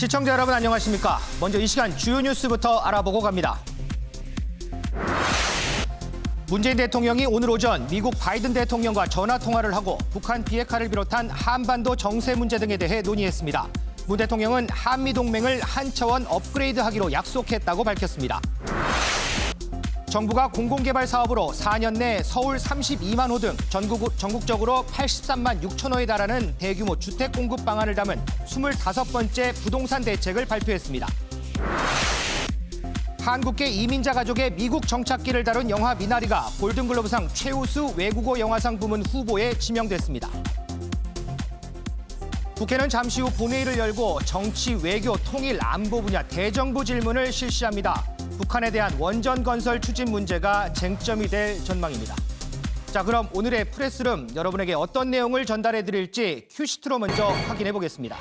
시청자 여러분 안녕하십니까? 먼저 이 시간 주요 뉴스부터 알아보고 갑니다. 문재인 대통령이 오늘 오전 미국 바이든 대통령과 전화 통화를 하고 북한 비핵화를 비롯한 한반도 정세 문제 등에 대해 논의했습니다. 문 대통령은 한미 동맹을 한 차원 업그레이드하기로 약속했다고 밝혔습니다. 정부가 공공개발 사업으로 4년 내 서울 32만 호 등 전국적으로 83만 6천 호에 달하는 대규모 주택 공급 방안을 담은 25번째 부동산 대책을 발표했습니다. 한국계 이민자 가족의 미국 정착기를 다룬 영화 미나리가 골든글로브상 최우수 외국어 영화상 부문 후보에 지명됐습니다. 국회는 잠시 후 본회의를 열고 정치, 외교, 통일, 안보 분야 대정부 질문을 실시합니다. 북한에 대한 원전 건설 추진 문제가 쟁점이 될 전망입니다. 자, 그럼 오늘의 프레스룸 여러분에게 어떤 내용을 전달해 드릴지 큐시트로 먼저 확인해 보겠습니다.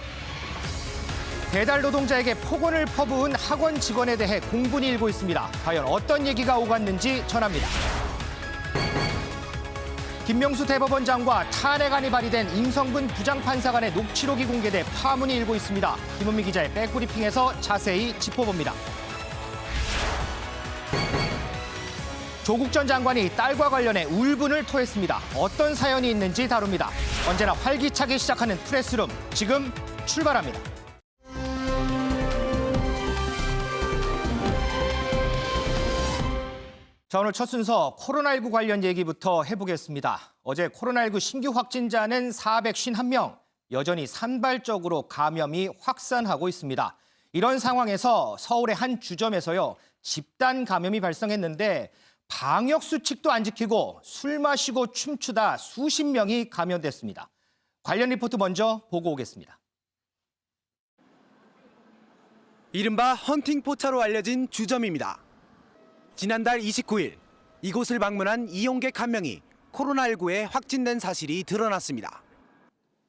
배달 노동자에게 폭언을 퍼부은 학원 직원에 대해 공분이 일고 있습니다. 과연 어떤 얘기가 오갔는지 전합니다. 김명수 대법원장과 탄핵안이 발의된 임성근 부장판사 간의 녹취록이 공개돼 파문이 일고 있습니다. 김은미 기자의 백브리핑에서 자세히 짚어봅니다. 조국 전 장관이 딸과 관련해 울분을 토했습니다. 어떤 사연이 있는지 다룹니다. 언제나 활기차게 시작하는 프레스룸, 지금 출발합니다. 자, 오늘 첫 순서 코로나19 관련 얘기부터 해보겠습니다. 어제 코로나19 신규 확진자는 451명, 여전히 산발적으로 감염이 확산하고 있습니다. 이런 상황에서 서울의 한 주점에서요, 집단 감염이 발생했는데 방역 수칙도 안 지키고 술 마시고 춤추다 수십 명이 감염됐습니다. 관련 리포트 먼저 보고 오겠습니다. 이른바 헌팅 포차로 알려진 주점입니다. 지난달 29일 이곳을 방문한 이용객 한 명이 코로나19에 확진된 사실이 드러났습니다.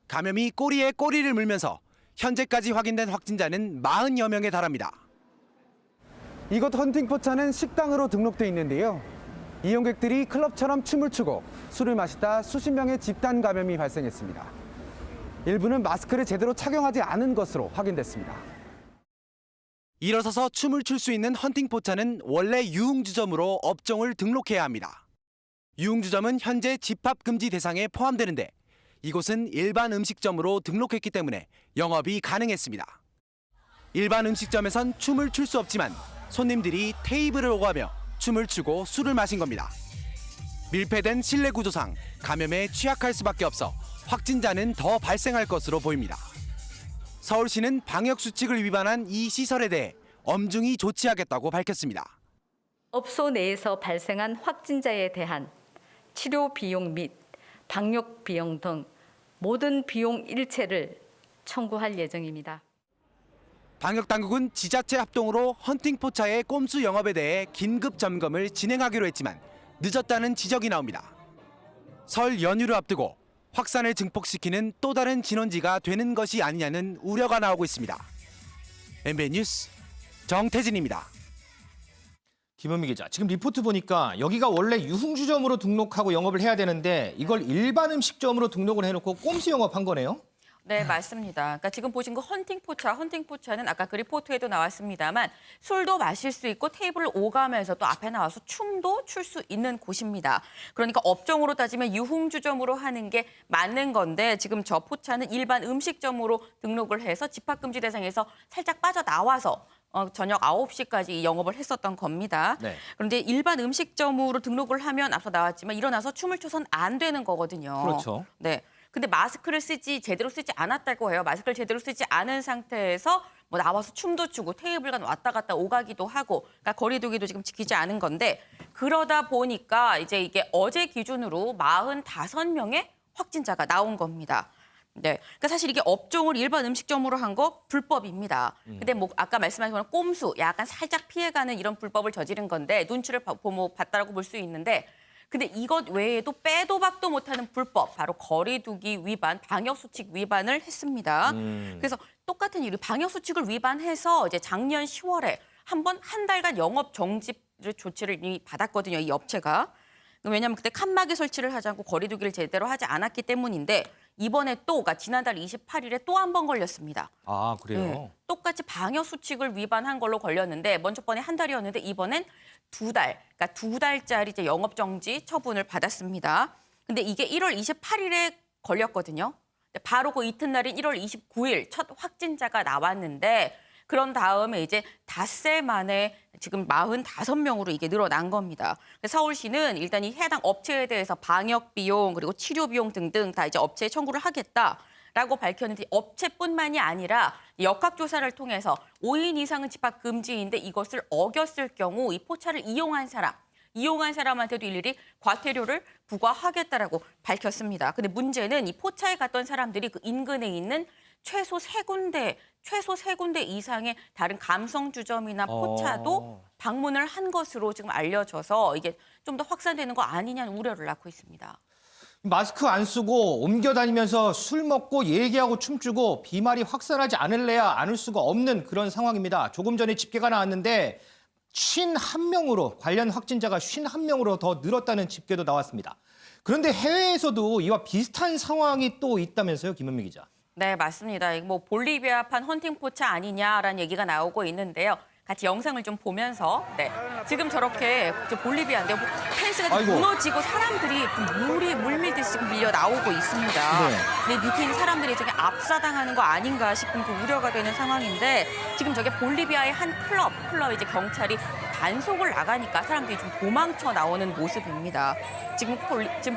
감염이 꼬리에 꼬리를 물면서 현재까지 확인된 확진자는 40여 명에 달합니다. 이곳 헌팅포차는 식당으로 등록돼 있는데요. 이용객들이 클럽처럼 춤을 추고 술을 마시다 수십 명의 집단 감염이 발생했습니다. 일부는 마스크를 제대로 착용하지 않은 것으로 확인됐습니다. 일어서서 춤을 출 수 있는 헌팅포차는 원래 유흥주점으로 업종을 등록해야 합니다. 유흥주점은 현재 집합금지 대상에 포함되는데 이곳은 일반 음식점으로 등록했기 때문에 영업이 가능했습니다. 일반 음식점에선 춤을 출 수 없지만 손님들이 테이블을 오가며 춤을 추고 술을 마신 겁니다. 밀폐된 실내 구조상 감염에 취약할 수밖에 없어 확진자는 더 발생할 것으로 보입니다. 서울시는 방역 수칙을 위반한 이 시설에 대해 엄중히 조치하겠다고 밝혔습니다. 업소 내에서 발생한 확진자에 대한 치료 비용 및 방역 비용 등 모든 비용 일체를 청구할 예정입니다. 방역당국은 지자체 합동으로 헌팅포차의 꼼수 영업에 대해 긴급 점검을 진행하기로 했지만 늦었다는 지적이 나옵니다. 설 연휴를 앞두고 확산을 증폭시키는 또 다른 진원지가 되는 것이 아니냐는 우려가 나오고 있습니다. MBN 뉴스 정태진입니다. 김은미 기자, 지금 리포트 보니까 여기가 원래 유흥주점으로 등록하고 영업을 해야 되는데 이걸 일반 음식점으로 등록을 해놓고 꼼수 영업한 거네요? 네, 맞습니다. 그러니까 지금 보신 거 헌팅포차는 아까 그 리포트에도 나왔습니다만 술도 마실 수 있고 테이블을 오가면서 또 앞에 나와서 춤도 출 수 있는 곳입니다. 그러니까 업종으로 따지면 유흥주점으로 하는 게 맞는 건데 지금 저 포차는 일반 음식점으로 등록을 해서 집합금지 대상에서 살짝 빠져나와서 저녁 9시까지 영업을 했었던 겁니다. 네. 그런데 일반 음식점으로 등록을 하면 앞서 나왔지만 일어나서 춤을 춰선 안 되는 거거든요. 그렇죠. 네. 근데 마스크를 제대로 쓰지 않았다고 해요. 마스크를 제대로 쓰지 않은 상태에서 뭐 나와서 춤도 추고 테이블 간 왔다 갔다 오가기도 하고, 그러니까 거리 두기도 지금 지키지 않은 건데, 그러다 보니까 이제 이게 어제 기준으로 45명의 확진자가 나온 겁니다. 네, 그러니까 사실 이게 업종을 일반 음식점으로 한 거 불법입니다. 근데 뭐 아까 말씀하신 거는 꼼수, 약간 살짝 피해가는 이런 불법을 저지른 건데 눈치를 봤다라고 볼 수 있는데. 근데 이것 외에도 빼도 박도 못하는 불법, 바로 거리두기 위반, 방역수칙 위반을 했습니다. 그래서 똑같은 이유, 방역수칙을 위반해서 이제 작년 10월에 한 달간 영업 정지 조치를 이미 받았거든요, 이 업체가. 왜냐하면 그때 칸막이 설치를 하지 않고 거리두기를 제대로 하지 않았기 때문인데 이번에 또, 그러니까 지난달 28일에 또 한 번 걸렸습니다. 아, 그래요? 네, 또 똑같이 방역 수칙을 위반한 걸로 걸렸는데 먼저 번에 한 달이었는데 이번엔 2달, 그러니까 2달짜리 이제 영업 정지 처분을 받았습니다. 근데 이게 1월 28일에 걸렸거든요. 바로 그 이튿날인 1월 29일 첫 확진자가 나왔는데 그런 다음에 이제 닷새 만에 지금 45명으로 이게 늘어난 겁니다. 서울시는 일단 이 해당 업체에 대해서 방역 비용 그리고 치료 비용 등등 다 이제 업체에 청구를 하겠다라고 밝혔는데 업체뿐만이 아니라 역학조사를 통해서 5인 이상은 집합 금지인데 이것을 어겼을 경우 이 포차를 이용한 사람한테도 일일이 과태료를 부과하겠다라고 밝혔습니다. 근데 문제는 이 포차에 갔던 사람들이 그 인근에 있는 최소 세 군데 이상의 다른 감성주점이나 포차도 방문을 한 것으로 지금 알려져서 이게 좀 더 확산되는 거 아니냐는 우려를 낳고 있습니다. 마스크 안 쓰고 옮겨 다니면서 술 먹고 얘기하고 춤추고 비말이 확산하지 않을래야 않을 수가 없는 그런 상황입니다. 조금 전에 집계가 나왔는데 51명으로 관련 확진자가 51명으로 더 늘었다는 집계도 나왔습니다. 그런데 해외에서도 이와 비슷한 상황이 또 있다면서요, 김은미 기자. 네, 맞습니다. 뭐 볼리비아판 헌팅 포차 아니냐라는 얘기가 나오고 있는데요. 같이 영상을 좀 보면서 지금 저렇게 볼리비아인데 펜스가 좀 아이고. 무너지고 사람들이 물 밀듯이 지금 밀려 나오고 있습니다. 네. 근데 밑에 있는 사람들이 저게 압사당하는 거 아닌가 싶은 그 우려가 되는 상황인데 지금 저게 볼리비아의 한 클럽 이제 경찰이 단속을 나가니까 사람들이 좀 도망쳐 나오는 모습입니다. 지금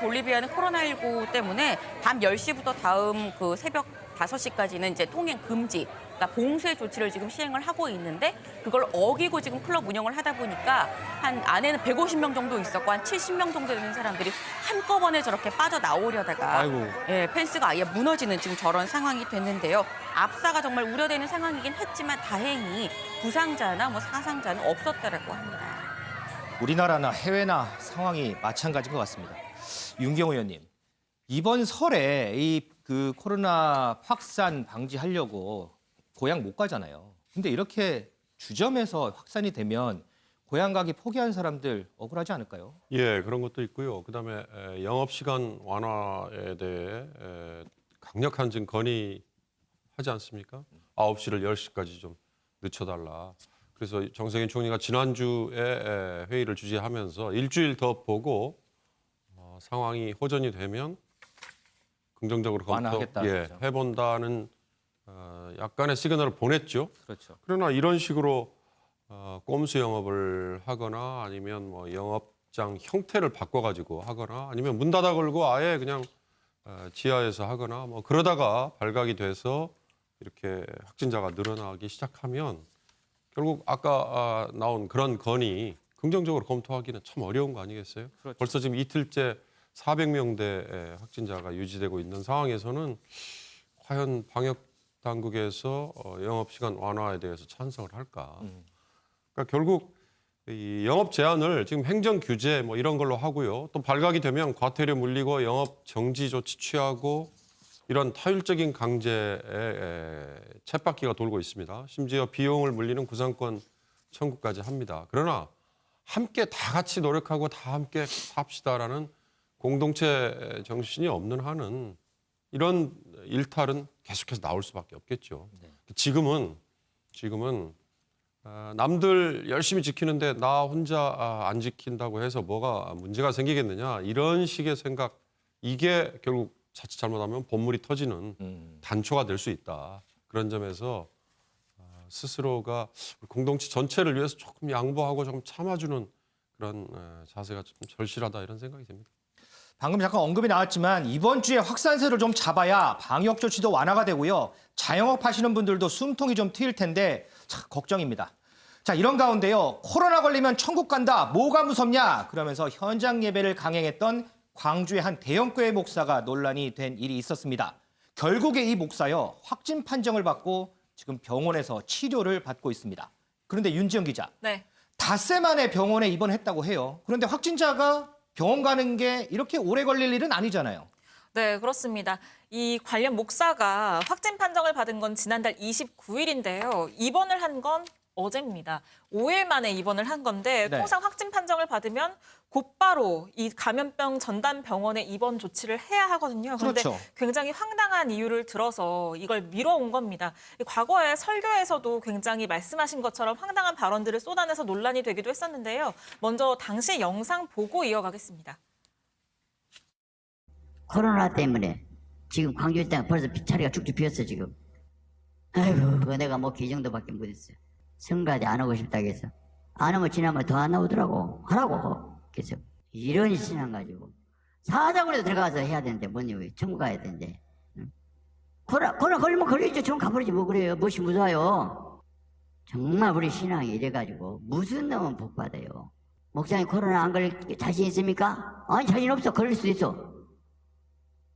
볼리비아는 코로나19 때문에 밤 10시부터 다음 그 새벽 5시까지는 이제 통행 금지, 그러니까 봉쇄 조치를 지금 시행을 하고 있는데 그걸 어기고 지금 클럽 운영을 하다 보니까 한 안에는 150명 정도 있었고 한 70명 정도 되는 사람들이 한꺼번에 저렇게 빠져나오려다가 아이고. 펜스가 아예 무너지는 지금 저런 상황이 됐는데요. 압사가 정말 우려되는 상황이긴 했지만 다행히 부상자나 뭐 사상자는 없었다라고 합니다. 우리나라나 해외나 상황이 마찬가지인 것 같습니다. 윤경 의원님, 이번 설에 이 코로나 확산 방지하려고 고향 못 가잖아요. 근데 이렇게 주점에서 확산이 되면 고향 가기 포기한 사람들 억울하지 않을까요? 예, 그런 것도 있고요. 그다음에 영업시간 완화에 대해 강력한 지금 건의하지 않습니까? 9시를 10시까지 좀 늦춰달라. 그래서 정세균 총리가 지난주에 회의를 주재하면서 일주일 더 보고 상황이 호전이 되면 긍정적으로 완화하겠다, 그렇죠. 해본다는 약간의 시그널을 보냈죠. 그렇죠. 그러나 이런 식으로 꼼수 영업을 하거나 아니면 뭐 영업장 형태를 바꿔가지고 하거나 아니면 문 닫아 걸고 아예 그냥 지하에서 하거나 뭐 그러다가 발각이 돼서 이렇게 확진자가 늘어나기 시작하면 결국 아까 나온 그런 건의 긍정적으로 검토하기는 참 어려운 거 아니겠어요? 그렇죠. 벌써 지금 이틀째 400명대 확진자가 유지되고 있는 상황에서는 과연 방역 당국에서 영업시간 완화에 대해서 찬성을 할까? 그러니까 결국 이 영업 제한을 지금 행정 규제 뭐 이런 걸로 하고요. 또 발각이 되면 과태료 물리고 영업 정지 조치 취하고 이런 타율적인 강제의 쳇바퀴가 돌고 있습니다. 심지어 비용을 물리는 구상권 청구까지 합니다. 그러나 함께 다 같이 노력하고 다 함께 합시다라는 공동체 정신이 없는 한은 이런 일탈은 계속해서 나올 수밖에 없겠죠. 지금은 남들 열심히 지키는데 나 혼자 안 지킨다고 해서 뭐가 문제가 생기겠느냐 이런 식의 생각 이게 결국 자칫 잘못하면 본물이 터지는 단초가 될 수 있다. 그런 점에서 스스로가 공동체 전체를 위해서 조금 양보하고 조금 참아주는 그런 자세가 좀 절실하다 이런 생각이 듭니다. 방금 잠깐 언급이 나왔지만 이번 주에 확산세를 좀 잡아야 방역 조치도 완화가 되고요. 자영업 하시는 분들도 숨통이 좀 트일 텐데 참 걱정입니다. 자, 이런 가운데요. 코로나 걸리면 천국 간다. 뭐가 무섭냐? 그러면서 현장 예배를 강행했던 광주의 한 대형교회 목사가 논란이 된 일이 있었습니다. 결국에 이 목사요. 확진 판정을 받고 지금 병원에서 치료를 받고 있습니다. 그런데 윤지영 기자. 네. 닷새 만에 병원에 입원했다고 해요. 그런데 확진자가 병원 가는 게 이렇게 오래 걸릴 일은 아니잖아요. 네, 그렇습니다. 이 관련 목사가 확진 판정을 받은 건 지난달 29일인데요. 입원을 한 건 어제입니다. 5일 만에 입원을 한 건데 네. 통상 확진 판정을 받으면 곧바로 이 감염병 전담 병원에 입원 조치를 해야 하거든요. 그런데 그렇죠. 굉장히 황당한 이유를 들어서 이걸 미뤄온 겁니다. 과거에 설교에서도 굉장히 말씀하신 것처럼 황당한 발언들을 쏟아내서 논란이 되기도 했었는데요. 먼저 당시 영상 보고 이어가겠습니다. 코로나 때문에 지금 광주시장 벌써 자리가 쭉쭉 비었어 지금. 아이고 내가 뭐 그 정도밖에 못했어. 성가대 안 오고 싶다고 해서 안 오면 지나면 더 안 나오더라고. 하라고. 그래서 이런 신앙 가지고 사자굴에도 들어가서 해야 되는데 뭐니 왜 천국 가야 되는데. 응? 코로나 걸리면 걸리죠. 좀 가버리지 뭐 그래요. 무엇이 무서워요. 정말 우리 신앙이 이래가지고 무슨 놈은 복 받아요. 목사님 코로나 안 걸릴 자신 있습니까? 아니 자신 없어. 걸릴 수도 있어.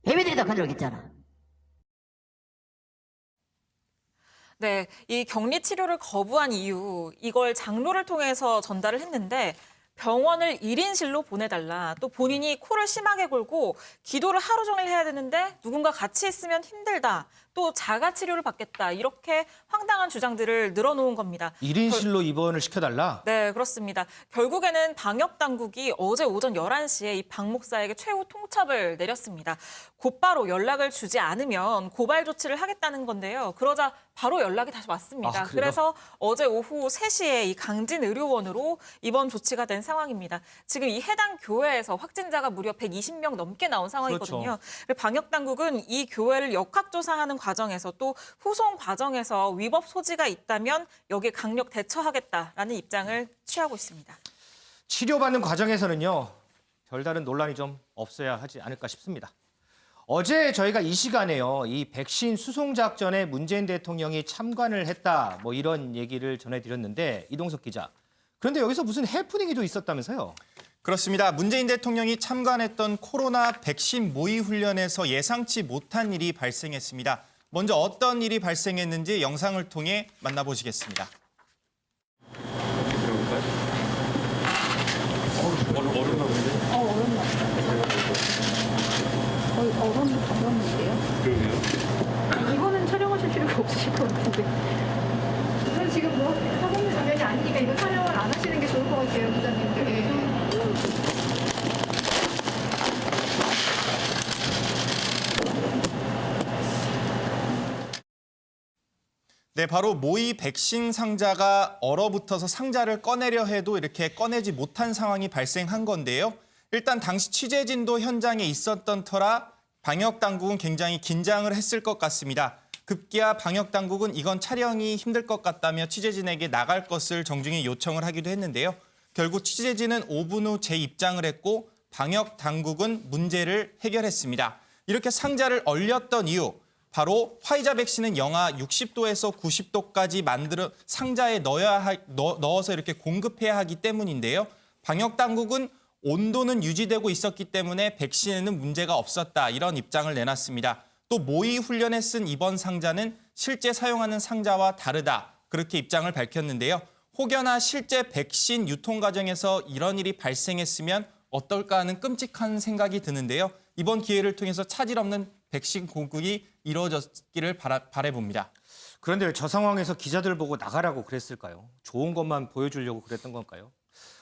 예배드리다 건드렸잖아. 네, 이 격리 치료를 거부한 이유, 이걸 장로를 통해서 전달을 했는데 병원을 1인실로 보내달라. 또 본인이 코를 심하게 골고 기도를 하루 종일 해야 되는데 누군가 같이 있으면 힘들다. 또 자가 치료를 받겠다. 이렇게 황당한 주장들을 늘어놓은 겁니다. 1인실로 입원을 시켜달라? 네, 그렇습니다. 결국에는 방역당국이 어제 오전 11시에 이 박 목사에게 최후 통첩을 내렸습니다. 곧바로 연락을 주지 않으면 고발 조치를 하겠다는 건데요. 그러자 바로 연락이 다시 왔습니다. 아, 그래요? 그래서 어제 오후 3시에 이 강진의료원으로 입원 조치가 된 상황입니다. 지금 이 해당 교회에서 확진자가 무려 120명 넘게 나온 상황이거든요. 그렇죠. 방역당국은 이 교회를 역학조사하는 과정에서 또 후송 과정에서 위법 소지가 있다면 여기에 강력 대처하겠다라는 입장을 취하고 있습니다. 치료받는 과정에서는요. 별다른 논란이 좀 없어야 하지 않을까 싶습니다. 어제 저희가 이 시간에요. 이 백신 수송 작전에 문재인 대통령이 참관을 했다. 뭐 이런 얘기를 전해드렸는데 이동석 기자. 그런데 여기서 무슨 해프닝이 또 있었다면서요? 그렇습니다. 문재인 대통령이 참관했던 코로나 백신 모의 훈련에서 예상치 못한 일이 발생했습니다. 먼저 어떤 일이 발생했는지 영상을 통해 만나보시겠습니다. 이거는 촬영하실 필요가 없으실 것 같은데. 저는 지금 뭐 하고 있는 장면이 아니니까 이거 촬영을 안 하시는 게 좋을 것 같아요, 기자님들. 네, 바로 모의 백신 상자가 얼어붙어서 상자를 꺼내려 해도 이렇게 꺼내지 못한 상황이 발생한 건데요. 일단 당시 취재진도 현장에 있었던 터라 방역당국은 굉장히 긴장을 했을 것 같습니다. 급기야 방역당국은 이건 촬영이 힘들 것 같다며 취재진에게 나갈 것을 정중히 요청을 하기도 했는데요. 결국 취재진은 5분 후 재입장을 했고 방역당국은 문제를 해결했습니다. 이렇게 상자를 얼렸던 이유, 바로 화이자 백신은 영하 60도에서 90도까지 만들어 상자에 넣어서 이렇게 공급해야 하기 때문인데요. 방역당국은 온도는 유지되고 있었기 때문에 백신에는 문제가 없었다, 이런 입장을 내놨습니다. 또 모의 훈련에 쓴 이번 상자는 실제 사용하는 상자와 다르다, 그렇게 입장을 밝혔는데요. 혹여나 실제 백신 유통 과정에서 이런 일이 발생했으면 어떨까 하는 끔찍한 생각이 드는데요. 이번 기회를 통해서 차질 없는 백신 공급이 이루어졌기를 바라봅니다. 그런데 왜 저 상황에서 기자들 보고 나가라고 그랬을까요? 좋은 것만 보여주려고 그랬던 건가요?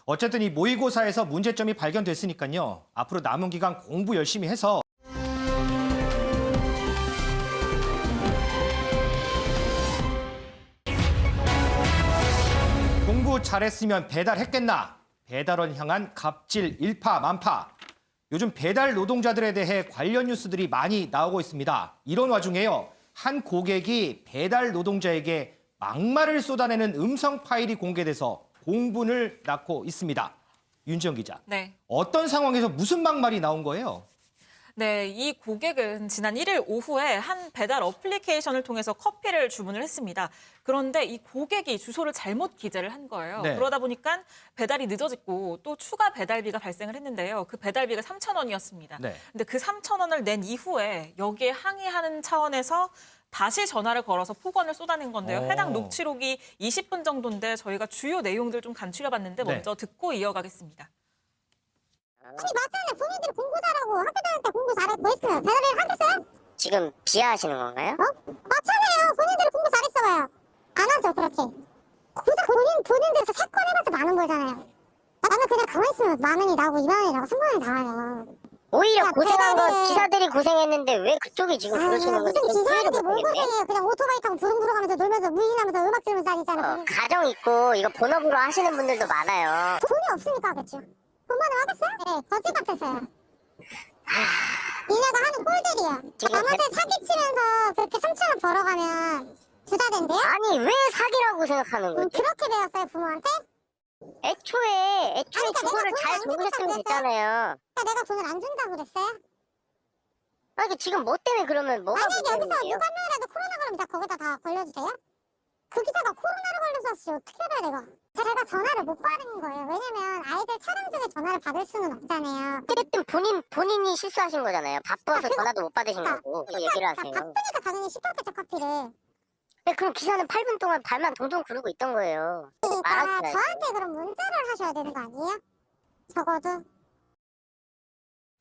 어쨌든 이 모의고사에서 문제점이 발견됐으니까요. 앞으로 남은 기간 공부 열심히 해서 공부 잘했으면 배달했겠나? 배달원 향한 갑질 일파만파. 요즘 배달 노동자들에 대해 관련 뉴스들이 많이 나오고 있습니다. 이런 와중에요. 한 고객이 배달 노동자에게 막말을 쏟아내는 음성 파일이 공개돼서 공분을 낳고 있습니다. 윤지영 기자. 네. 어떤 상황에서 무슨 막말이 나온 거예요? 네, 이 고객은 지난 1일 오후에 한 배달 어플리케이션을 통해서 커피를 주문을 했습니다. 그런데 이 고객이 주소를 잘못 기재를 한 거예요. 네. 그러다 보니까 배달이 늦어졌고 또 추가 배달비가 발생을 했는데요. 그 배달비가 3,000원이었습니다. 네. 근데 그 3,000원을 낸 이후에 여기에 항의하는 차원에서 다시 전화를 걸어서 폭언을 쏟아낸 건데요. 해당 녹취록이 20분 정도인데 저희가 주요 내용들 좀 간추려봤는데 네. 먼저 듣고 이어가겠습니다. 아니 맞잖아요. 본인들이 공부 잘하고 학교 다닐 때 공부 잘했고 했어요. 배달을 하겠어요? 지금 비하하시는 건가요? 맞잖아요. 본인들이 공부 잘했어요. 안 하죠 그렇게. 본인들에서 사건해봐서 많은 거잖아요. 나는 그냥 가만히 있으면 10,000원이 나오고 20,000원이 나오고 30,000원이 나와요. 오히려 고생한 건 기사들이 고생했는데 왜 그쪽이 지금 그러시는 건지 무슨 기사들이 뭘 모르겠네. 고생해요. 그냥 오토바이 타고 부릉부릉 하면서 놀면서 물리나면서 음악 들으면서 다니잖아요. 가정 있고 이거 본업으로 하시는 분들도 많아요. 돈이 없으니까 하겠죠. 돈만은 하겠어요? 네, 거짓 같아서요. 니네가 하는 꼴들이야. 지금 남한테 사기치면서 그렇게 3,000원 벌어가면 주다 된대요? 아니 왜 사기라고 생각하는 거지? 그렇게 배웠어요, 부모한테? 애초에 그러니까 주소를 내가 잘 돈을 안 적으셨으면 준다고 됐잖아요. 내가 돈을 안 준다고 그랬어요? 아니 지금 뭐 때문에 그러면 뭐가 만약에 여기서 문제인데요? 누가 명이라도 코로나 걸리면 다 거기다 다 걸려주세요? 그 기사가 코로나로 걸려서 왔지 어떻게 알아요 내가? 제가 전화를 못 받은 거예요. 왜냐면 아이들 촬영 중에 전화를 받을 수는 없잖아요. 어쨌든 본인이 실수하신 거잖아요. 바빠서 전화도 못 받으신 거고 얘기를 하세요. 바쁘니까 당연히 시켰겠죠 커피를. 근데 그럼 기사는 8분 동안 발만 동동 구르고 있던 거예요. 그러니까 말하지 저한테 그럼 문자를 하셔야 되는 거 아니에요? 적어도.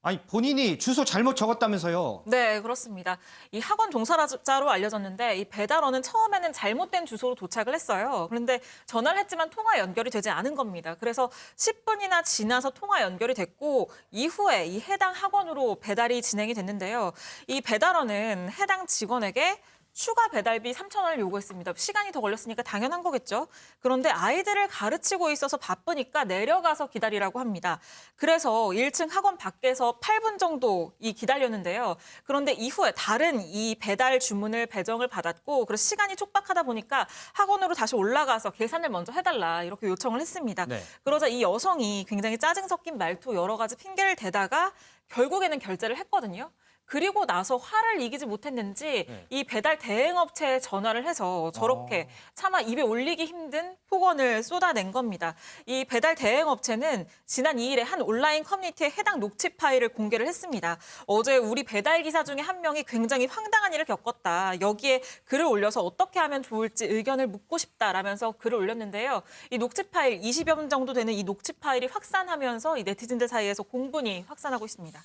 아니 본인이 주소 잘못 적었다면서요. 네, 그렇습니다. 이 학원 종사자로 알려졌는데 이 배달원은 처음에는 잘못된 주소로 도착을 했어요. 그런데 전화를 했지만 통화 연결이 되지 않은 겁니다. 그래서 10분이나 지나서 통화 연결이 됐고 이후에 이 해당 학원으로 배달이 진행이 됐는데요. 이 배달원은 해당 직원에게 추가 배달비 3,000원을 요구했습니다. 시간이 더 걸렸으니까 당연한 거겠죠. 그런데 아이들을 가르치고 있어서 바쁘니까 내려가서 기다리라고 합니다. 그래서 1층 학원 밖에서 8분 정도 기다렸는데요. 그런데 이후에 다른 이 배달 주문을 배정을 받았고 그래서 시간이 촉박하다 보니까 학원으로 다시 올라가서 계산을 먼저 해달라 이렇게 요청을 했습니다. 네. 그러자 이 여성이 굉장히 짜증 섞인 말투 여러 가지 핑계를 대다가 결국에는 결제를 했거든요. 그리고 나서 화를 이기지 못했는지 이 배달 대행업체에 전화를 해서 저렇게 차마 입에 올리기 힘든 폭언을 쏟아낸 겁니다. 이 배달 대행업체는 지난 2일에 한 온라인 커뮤니티에 해당 녹취 파일을 공개를 했습니다. 어제 우리 배달 기사 중에 한 명이 굉장히 황당한 일을 겪었다. 여기에 글을 올려서 어떻게 하면 좋을지 의견을 묻고 싶다라면서 글을 올렸는데요. 이 녹취 파일 20여 분 정도 되는 이 녹취 파일이 확산하면서 이 네티즌들 사이에서 공분이 확산하고 있습니다.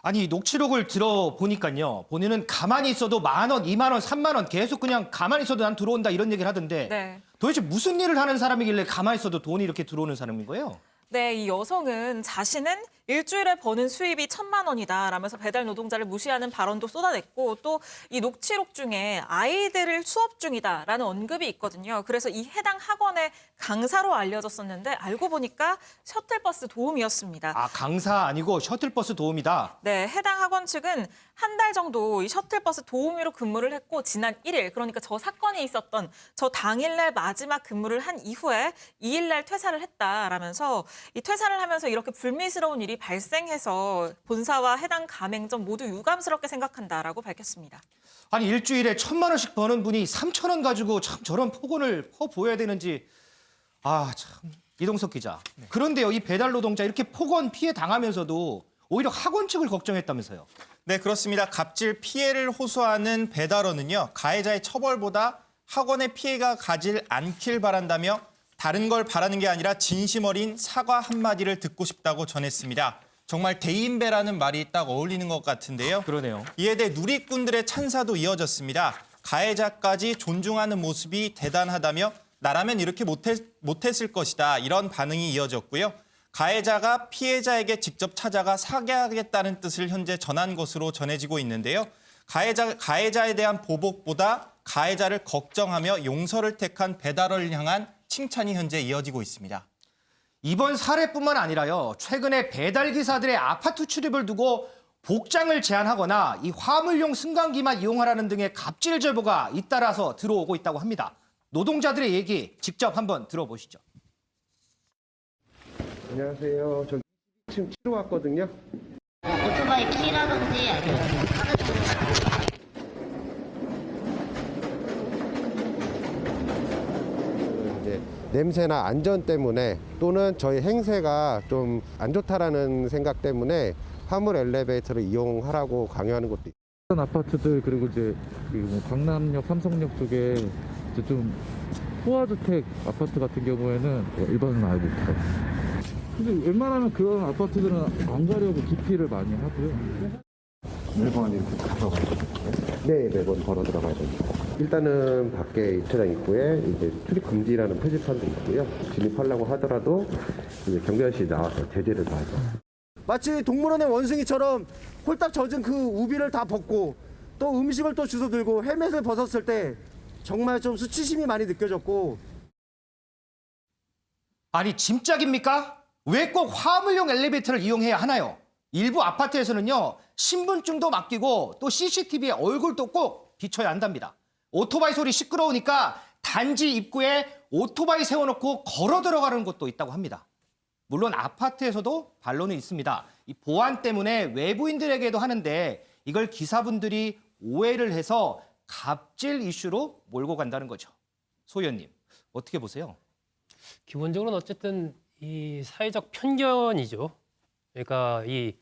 아니 녹취록을 들어보니까요. 본인은 가만히 있어도 10,000원, 20,000원, 30,000원 계속 그냥 가만히 있어도 난 들어온다 이런 얘기를 하던데 네. 도대체 무슨 일을 하는 사람이길래 가만히 있어도 돈이 이렇게 들어오는 사람인 거예요? 네, 이 여성은 자신은 일주일에 버는 수입이 1,000만 원이다 라면서 배달 노동자를 무시하는 발언도 쏟아냈고 또 이 녹취록 중에 아이들을 수업 중이다라는 언급이 있거든요. 그래서 이 해당 학원의 강사로 알려졌었는데 알고 보니까 셔틀버스 도우미였습니다. 아 강사 아니고 셔틀버스 도우미다. 네, 해당 학원 측은 한 달 정도 이 셔틀버스 도우미로 근무를 했고 지난 1일 그러니까 저 사건이 있었던 저 당일날 마지막 근무를 한 이후에 2일날 퇴사를 했다라면서 이 퇴사를 하면서 이렇게 불미스러운 일이 발생해서 본사와 해당 가맹점 모두 유감스럽게 생각한다라고 밝혔습니다. 아니 일주일에 1,000만 원씩 버는 분이 3,000원 가지고 참 저런 폭언을 퍼부어야 되는지 아 참 이동석 기자. 그런데요 이 배달 노동자 이렇게 폭언 피해 당하면서도 오히려 학원 측을 걱정했다면서요. 네, 그렇습니다. 갑질 피해를 호소하는 배달원은요. 가해자의 처벌보다 학원의 피해가 가질 않길 바란다며 다른 걸 바라는 게 아니라 진심 어린 사과 한마디를 듣고 싶다고 전했습니다. 정말 대인배라는 말이 딱 어울리는 것 같은데요. 그러네요. 이에 대해 누리꾼들의 찬사도 이어졌습니다. 가해자까지 존중하는 모습이 대단하다며 나라면 이렇게 못했을 것이다. 이런 반응이 이어졌고요. 가해자가 피해자에게 직접 찾아가 사과하겠다는 뜻을 현재 전한 것으로 전해지고 있는데요. 가해자에 대한 보복보다 가해자를 걱정하며 용서를 택한 배달원을 향한 칭찬이 현재 이어지고 있습니다. 이번 사례뿐만 아니라요. 최근에 배달 기사들의 아파트 출입을 두고 복장을 제한하거나 이 화물용 승강기만 이용하라는 등의 갑질 제보가 잇따라서 들어오고 있다고 합니다. 노동자들의 얘기 직접 한번 들어보시죠. 안녕하세요. 저 지금 치러 왔거든요. 오토바이 키라든지 아니면 이제 냄새나 안전 때문에 또는 저희 행세가 좀 안 좋다라는 생각 때문에 화물 엘리베이터를 이용하라고 강요하는 것도 있어요. 아파트들 그리고 이제 뭐 강남역, 삼성역 쪽에 이제 좀 호화주택 아파트 같은 경우에는 일반은 아예 못 가요. 근데 웬만하면 그런 아파트들은 안 가려고 기피를 많이 하고요. 매번 이렇게 들어가요? 네, 매번 걸어 들어가야 됩니다. 일단은 밖에 주차장 입구에 이제 출입 금지라는 표지판도 있고요. 진입하려고 하더라도 이제 경비원실이 나와서 제재를 하죠. 마치 동물원의 원숭이처럼 홀딱 젖은 그 우비를 다 벗고 또 음식을 또 주워 들고 헬멧을 벗었을 때 정말 좀 수치심이 많이 느껴졌고. 아니 짐짝입니까? 왜 꼭 화물용 엘리베이터를 이용해야 하나요? 일부 아파트에서는요, 신분증도 맡기고 또 CCTV에 얼굴도 꼭 비춰야 한답니다. 오토바이 소리 시끄러우니까 단지 입구에 오토바이 세워놓고 걸어 들어가는 곳도 있다고 합니다. 물론 아파트에서도 반론은 있습니다. 이 보안 때문에 외부인들에게도 하는데 이걸 기사분들이 오해를 해서 갑질 이슈로 몰고 간다는 거죠. 소 의원님, 어떻게 보세요? 기본적으로는 어쨌든 이 사회적 편견이죠. 그러니까 이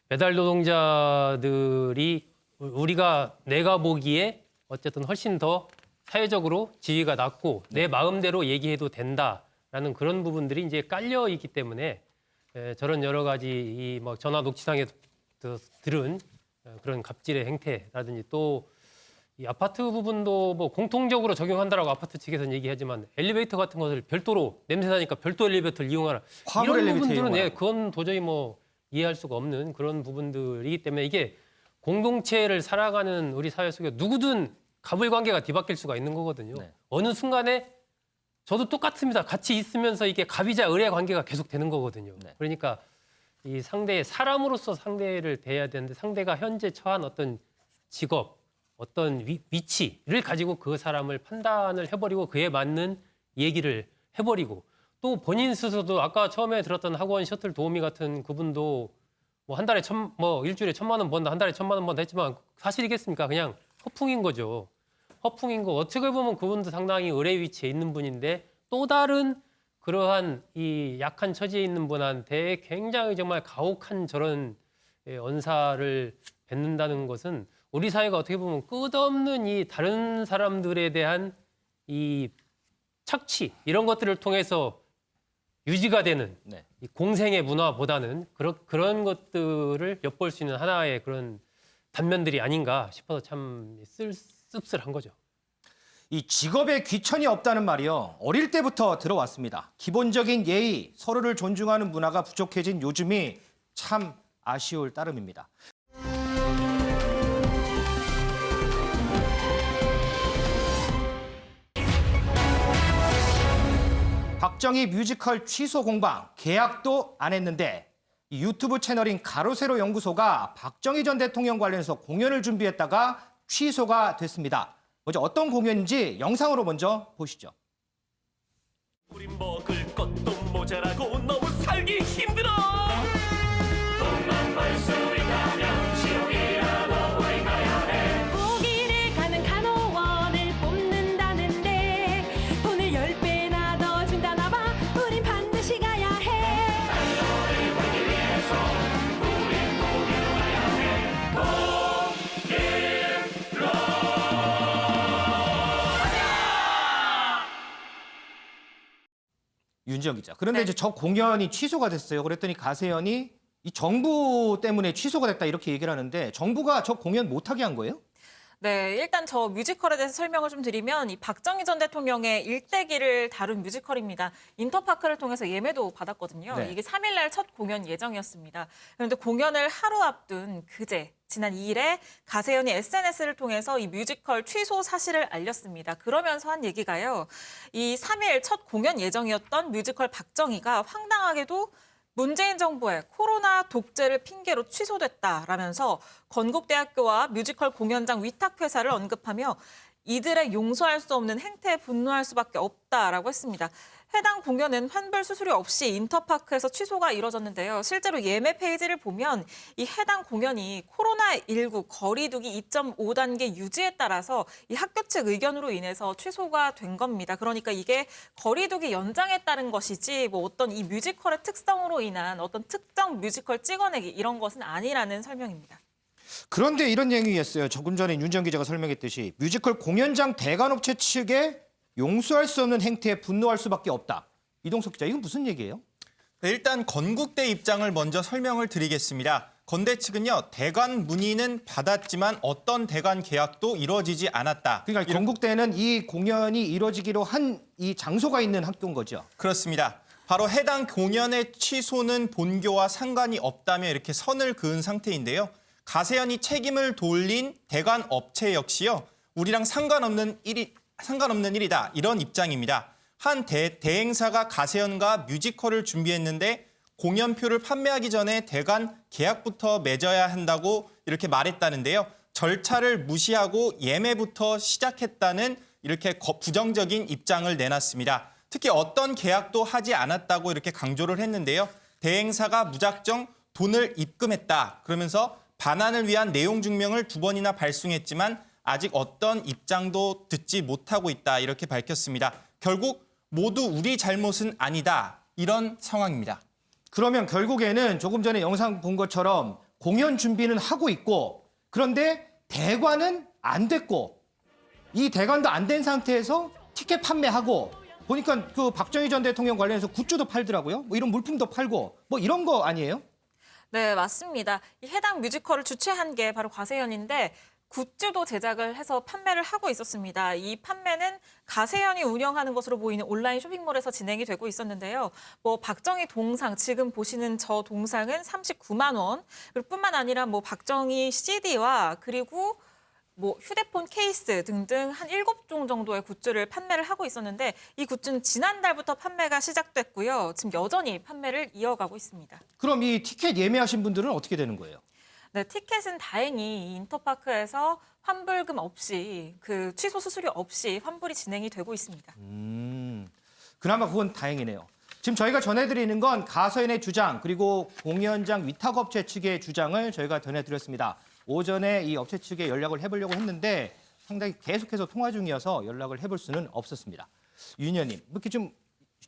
배달 노동자들이 내가 보기에 어쨌든 훨씬 더 사회적으로 지위가 낮고 내 마음대로 얘기해도 된다라는 그런 부분들이 이제 깔려 있기 때문에 저런 여러 가지 이 뭐 전화 녹취상에 들은 그런 갑질의 행태라든지 또 이 아파트 부분도 뭐 공통적으로 적용한다라고 아파트 측에서는 얘기하지만 엘리베이터 같은 것을 별도로 냄새 나니까 별도 엘리베이터를 이용하라. 화물 이런 엘리베이터 부분들은 이용하라. 그건 도저히 뭐 이해할 수가 없는 그런 부분들이기 때문에 이게 공동체를 살아가는 우리 사회 속에 누구든 갑을관계가 뒤바뀔 수가 있는 거거든요. 네. 어느 순간에 저도 똑같습니다. 같이 있으면서 이게 갑이자 을의 관계가 계속 되는 거거든요. 네. 그러니까 이 상대의 사람으로서 상대를 대해야 되는데 상대가 현재 처한 어떤 직업, 어떤 위치를 가지고 그 사람을 판단을 해버리고 그에 맞는 얘기를 해버리고 또 본인 스스로도 아까 처음에 들었던 학원 셔틀 도우미 같은 그분도 뭐 한 달에 일주일에 1,000만 원 번다, 한 달에 1,000만 원 번다 했지만 사실이겠습니까? 그냥 허풍인 거죠. 허풍인 거 어떻게 보면 그분도 상당히 의뢰 위치에 있는 분인데 또 다른 그러한 이 약한 처지에 있는 분한테 굉장히 정말 가혹한 저런 언사를 뱉는다는 것은 우리 사회가 어떻게 보면 끝없는 이 다른 사람들에 대한 이 착취 이런 것들을 통해서 유지가 되는 네. 이 공생의 문화보다는 그런 것들을 엿볼 수 있는 하나의 그런 단면들이 아닌가 싶어서 참 씁쓸한 거죠. 이 직업에 귀천이 없다는 말이요. 어릴 때부터 들어왔습니다. 기본적인 예의, 서로를 존중하는 문화가 부족해진 요즘이 참 아쉬울 따름입니다. 박정희 뮤지컬 취소 공방, 계약도 안 했는데 이 유튜브 채널인 가로세로 연구소가 박정희 전 대통령 관련해서 공연을 준비했다가 취소가 됐습니다. 먼저 어떤 공연인지 영상으로 먼저 보시죠. 우리 먹을 것도 모자라고 너무 살기 힘들어. 돈만 벌 수 있다면 지옥이라도 우리 가야 해. 거기를 가는 간호원을 뽑는다는데 돈을 10배나 더 준다나 봐. 우린 반드시 가야 해. 너를 보기 위해서 우린 거기로 가야 해. 거기로 가자. 윤지영 기자. 그런데 이제 저 공연이 취소가 됐어요. 그랬더니 가세연이 이 정부 때문에 취소가 됐다 이렇게 얘기를 하는데 정부가 저 공연 못하게 한 거예요? 네, 일단 저 뮤지컬에 대해서 설명을 좀 드리면 이 박정희 전 대통령의 일대기를 다룬 뮤지컬입니다. 인터파크를 통해서 예매도 받았거든요. 네. 이게 3일 날 첫 공연 예정이었습니다. 그런데 공연을 하루 앞둔 그제 지난 2일에 가세연이 SNS를 통해서 이 뮤지컬 취소 사실을 알렸습니다. 그러면서 한 얘기가요. 이 3일 첫 공연 예정이었던 뮤지컬 박정희가 황당하게도 문재인 정부의 코로나 독재를 핑계로 취소됐다라면서 건국대학교와 뮤지컬 공연장 위탁회사를 언급하며 이들의 용서할 수 없는 행태에 분노할 수밖에 없다라고 했습니다. 해당 공연은 환불 수수료 없이 인터파크에서 취소가 이뤄졌는데요. 실제로 예매 페이지를 보면 이 해당 공연이 코로나19 거리 두기 2.5단계 유지에 따라서 이 학교 측 의견으로 인해서 취소가 된 겁니다. 그러니까 이게 거리 두기 연장에 따른 것이지 뭐 어떤 이 뮤지컬의 특성으로 인한 어떤 특정 뮤지컬 찍어내기 이런 것은 아니라는 설명입니다. 그런데 이런 얘기였어요. 조금 전에 윤지영 기자가 설명했듯이 뮤지컬 공연장 대관업체 측에 용서할 수 없는 행태에 분노할 수밖에 없다. 이동석 기자, 이건 무슨 얘기예요? 네, 일단 건국대 입장을 먼저 설명을 드리겠습니다. 건대 측은요, 대관 문의는 받았지만 어떤 대관 계약도 이루어지지 않았다. 그러니까 경북대는 이 공연이 이루어지기로 한 이 장소가 있는 학교인 거죠. 그렇습니다. 바로 해당 공연의 취소는 본교와 상관이 없다며 이렇게 선을 그은 상태인데요. 가세현이 책임을 돌린 대관 업체 역시요, 우리랑 상관없는 일이다, 이런 입장입니다. 한 대행사가 가세현과 뮤지컬을 준비했는데 공연표를 판매하기 전에 대관 계약부터 맺어야 한다고 이렇게 말했다는데요. 절차를 무시하고 예매부터 시작했다는 이렇게 부정적인 입장을 내놨습니다. 특히 어떤 계약도 하지 않았다고 이렇게 강조를 했는데요. 대행사가 무작정 돈을 입금했다, 그러면서 반환을 위한 내용 증명을 2번이나 발송했지만 아직 어떤 입장도 듣지 못하고 있다, 이렇게 밝혔습니다. 결국 모두 우리 잘못은 아니다, 이런 상황입니다. 그러면 결국에는 조금 전에 영상 본 것처럼 공연 준비는 하고 있고, 그런데 대관은 안 됐고, 이 대관도 안 된 상태에서 티켓 판매하고, 보니까 그 박정희 전 대통령 관련해서 굿즈도 팔더라고요. 뭐 이런 물품도 팔고, 뭐 이런 거 아니에요? 네, 맞습니다. 이 해당 뮤지컬을 주최한 게 바로 가세현인데 굿즈도 제작을 해서 판매를 하고 있었습니다. 이 판매는 가세현이 운영하는 것으로 보이는 온라인 쇼핑몰에서 진행이 되고 있었는데요. 뭐 박정희 동상, 지금 보시는 저 동상은 39만 원, 그리고 뿐만 아니라 뭐 박정희 CD와 그리고 뭐 휴대폰 케이스 등등 한 7종 정도의 굿즈를 판매를 하고 있었는데, 이 굿즈는 지난달부터 판매가 시작됐고요. 지금 여전히 판매를 이어가고 있습니다. 그럼 이 티켓 예매하신 분들은 어떻게 되는 거예요? 네, 티켓은 다행히 이 인터파크에서 환불금 없이, 그 취소 수수료 없이 환불이 진행이 되고 있습니다. 그나마 그건 다행이네요. 지금 저희가 전해드리는 건 가서연의 주장, 그리고 공연장 위탁업체 측의 주장을 저희가 전해드렸습니다. 오전에 이 업체 측에 연락을 해보려고 했는데 상당히 계속해서 통화 중이어서 연락을 해볼 수는 없었습니다. 윤 의원님, 이렇게 좀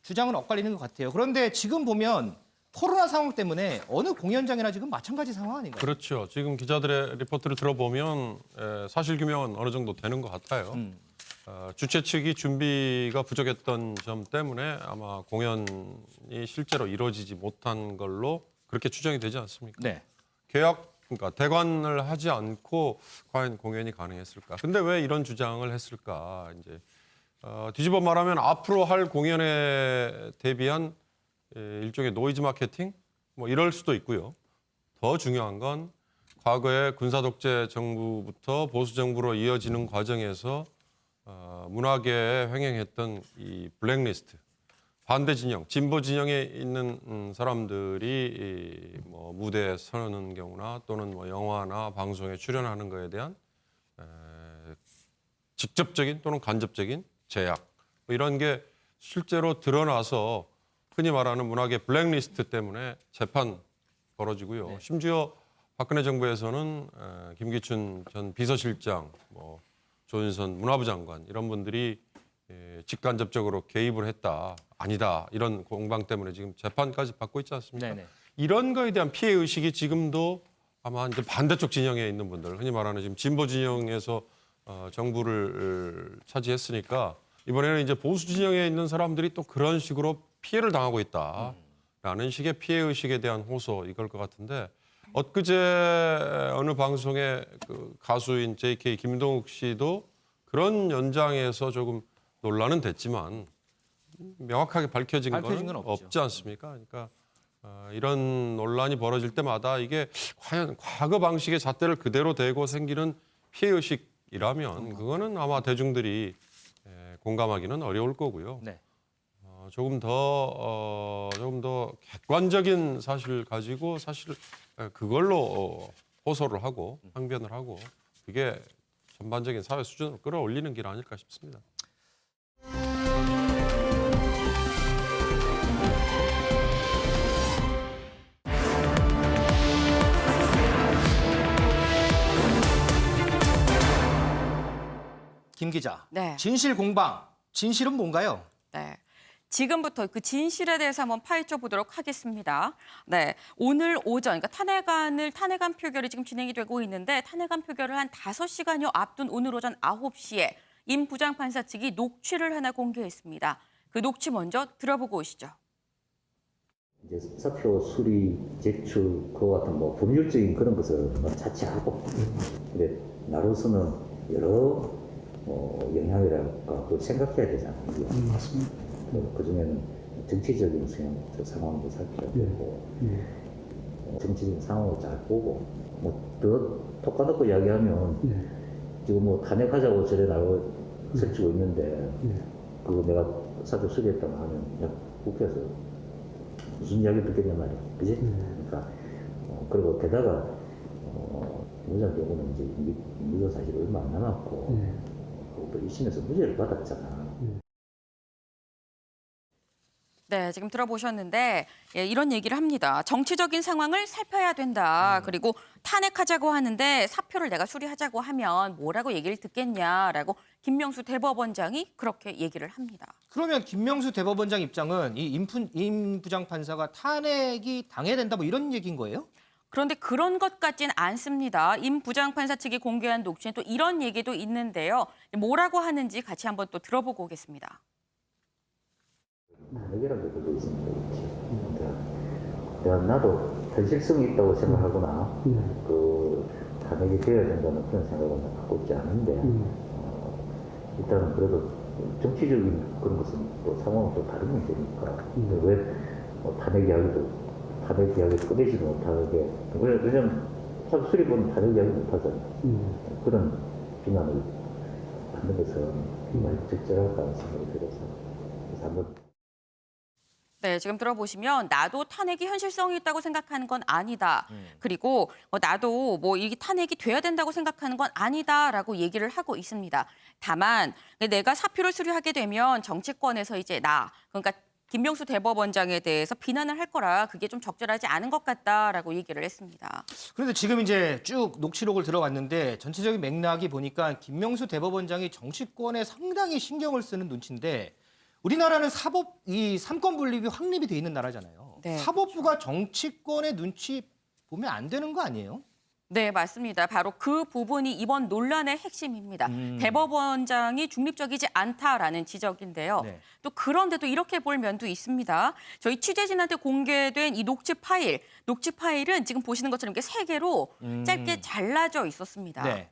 주장은 엇갈리는 것 같아요. 그런데 지금 보면 코로나 상황 때문에 어느 공연장이나 지금 마찬가지 상황 아닌가요? 그렇죠. 지금 기자들의 리포트를 들어보면 사실 규명은 어느 정도 되는 것 같아요. 주최 측이 준비가 부족했던 점 때문에 아마 공연이 실제로 이루어지지 못한 걸로 그렇게 추정이 되지 않습니까? 네. 그러니까 대관을 하지 않고 과연 공연이 가능했을까? 근데 왜 이런 주장을 했을까? 이제 뒤집어 말하면 앞으로 할 공연에 대비한 일종의 노이즈 마케팅? 뭐 이럴 수도 있고요. 더 중요한 건 과거에 군사 독재 정부부터 보수 정부로 이어지는 과정에서 문화계에 횡행했던 이 블랙리스트, 반대 진영, 진보 진영에 있는 사람들이 뭐 무대에 서는 경우나 또는 뭐 영화나 방송에 출연하는 것에 대한 직접적인 또는 간접적인 제약, 뭐 이런 게 실제로 드러나서 흔히 말하는 문화계 블랙리스트 때문에 재판 벌어지고요. 네. 심지어 박근혜 정부에서는 김기춘 전 비서실장, 뭐 조윤선 문화부 장관 이런 분들이 직간접적으로 개입을 했다, 아니다, 이런 공방 때문에 지금 재판까지 받고 있지 않습니까? 네네. 이런 거에 대한 피해 의식이 지금도 아마 이제 반대쪽 진영에 있는 분들, 흔히 말하는 지금 진보 진영에서 정부를 차지했으니까 이번에는 이제 보수 진영에 있는 사람들이 또 그런 식으로 피해를 당하고 있다라는 식의 피해 의식에 대한 호소, 이걸 것 같은데, 엊그제 어느 방송에 그 가수인 JK 김동욱 씨도 그런 연장에서 조금 논란은 됐지만 명확하게 밝혀진 건 없지 않습니까? 그러니까 이런 논란이 벌어질 때마다 이게 과연 과거 방식의 잣대를 그대로 대고 생기는 피해의식이라면 그거는 아마 대중들이 공감하기는 어려울 거고요. 네. 조금 더 객관적인 사실을 가지고 사실 그걸로 호소를 하고 항변을 하고 그게 전반적인 사회 수준으로 끌어올리는 길 아닐까 싶습니다. 김 기자, 네. 진실 공방, 진실은 뭔가요? 네. 지금부터 그 진실에 대해서 한번 파헤쳐 보도록 하겠습니다. 네, 오늘 오전, 그러니까 탄핵안 표결이 지금 진행이 되고 있는데 탄핵안 표결을 한 5시간여 앞둔 오늘 오전 9시에 임 부장판사 측이 녹취를 하나 공개했습니다. 그 녹취 먼저 들어보고 오시죠. 이제 사표 수리, 제출 그와 같은 뭐 법률적인 그런 것을 자체하고 근데 나로서는 여러 영향이랄까 그걸 생각해야 되잖아요. 맞습니다. 그 중에는 정치적인 상황도 살펴야 되고 정치적인 상황을 잘 보고 더 톡까놓고 이야기하면 지금 뭐 탄핵하자고 저래 나고 설치고 있는데 그거 내가 사표 수리했다고 하면 야, 국회에서 무슨 이야기 듣겠냐 말이야, 그지? 그러니까 그리고 게다가 무장 경우는 이제 무효 사실 얼마 안 남았고 또 1심에서 무죄를 받았잖아. 네, 지금 들어보셨는데 이런 얘기를 합니다. 정치적인 상황을 살펴야 된다. 그리고 탄핵하자고 하는데 사표를 내가 수리하자고 하면 뭐라고 얘기를 듣겠냐라고 김명수 대법원장이 그렇게 얘기를 합니다. 그러면 김명수 대법원장 입장은 이 임 부장판사가 탄핵이 당해야 된다 뭐 이런 얘기인 거예요? 그런데 그런 것 같진 않습니다. 임 부장판사 측이 공개한 녹취에 또 이런 얘기도 있는데요. 뭐라고 하는지 같이 한번 또 들어보고 오겠습니다. 탄핵이라는 게 그거 있습니다. 나도 현실성이 있다고 생각하거나 그 탄핵이 되어야 된다는 그런 생각은 갖고 있지 않은데 일단은 그래도 정치적인 그런 것은 또 상황은 또 다른 문제니까 왜 탄핵 이야기도 꺼내지도 못하게 왜냐면 참 수립은 탄핵 이야기 못하잖아요. 그런 비난을 받는 것은 정말 적절할까 생각이 들어서 한번. 네, 지금 들어보시면 나도 탄핵이 현실성이 있다고 생각하는 건 아니다. 그리고 나도 이 탄핵이 돼야 된다고 생각하는 건 아니다라고 얘기를 하고 있습니다. 다만 내가 사표를 수리하게 되면 정치권에서 이제 그러니까 김명수 대법원장에 대해서 비난을 할 거라 그게 좀 적절하지 않은 것 같다라고 얘기를 했습니다. 그런데 지금 이제 쭉 녹취록을 들어봤는데 전체적인 맥락이 보니까 김명수 대법원장이 정치권에 상당히 신경을 쓰는 눈치인데 우리나라는 이 삼권 분립이 확립이 돼 있는 나라잖아요. 네, 사법부가 정치권의 눈치 보면 안 되는 거 아니에요? 네, 맞습니다. 바로 그 부분이 이번 논란의 핵심입니다. 대법원장이 중립적이지 않다라는 지적인데요. 네. 또 그런데도 이렇게 볼 면도 있습니다. 저희 취재진한테 공개된 이 녹취 파일은 지금 보시는 것처럼 이렇게 3개로 짧게 잘라져 있었습니다. 네.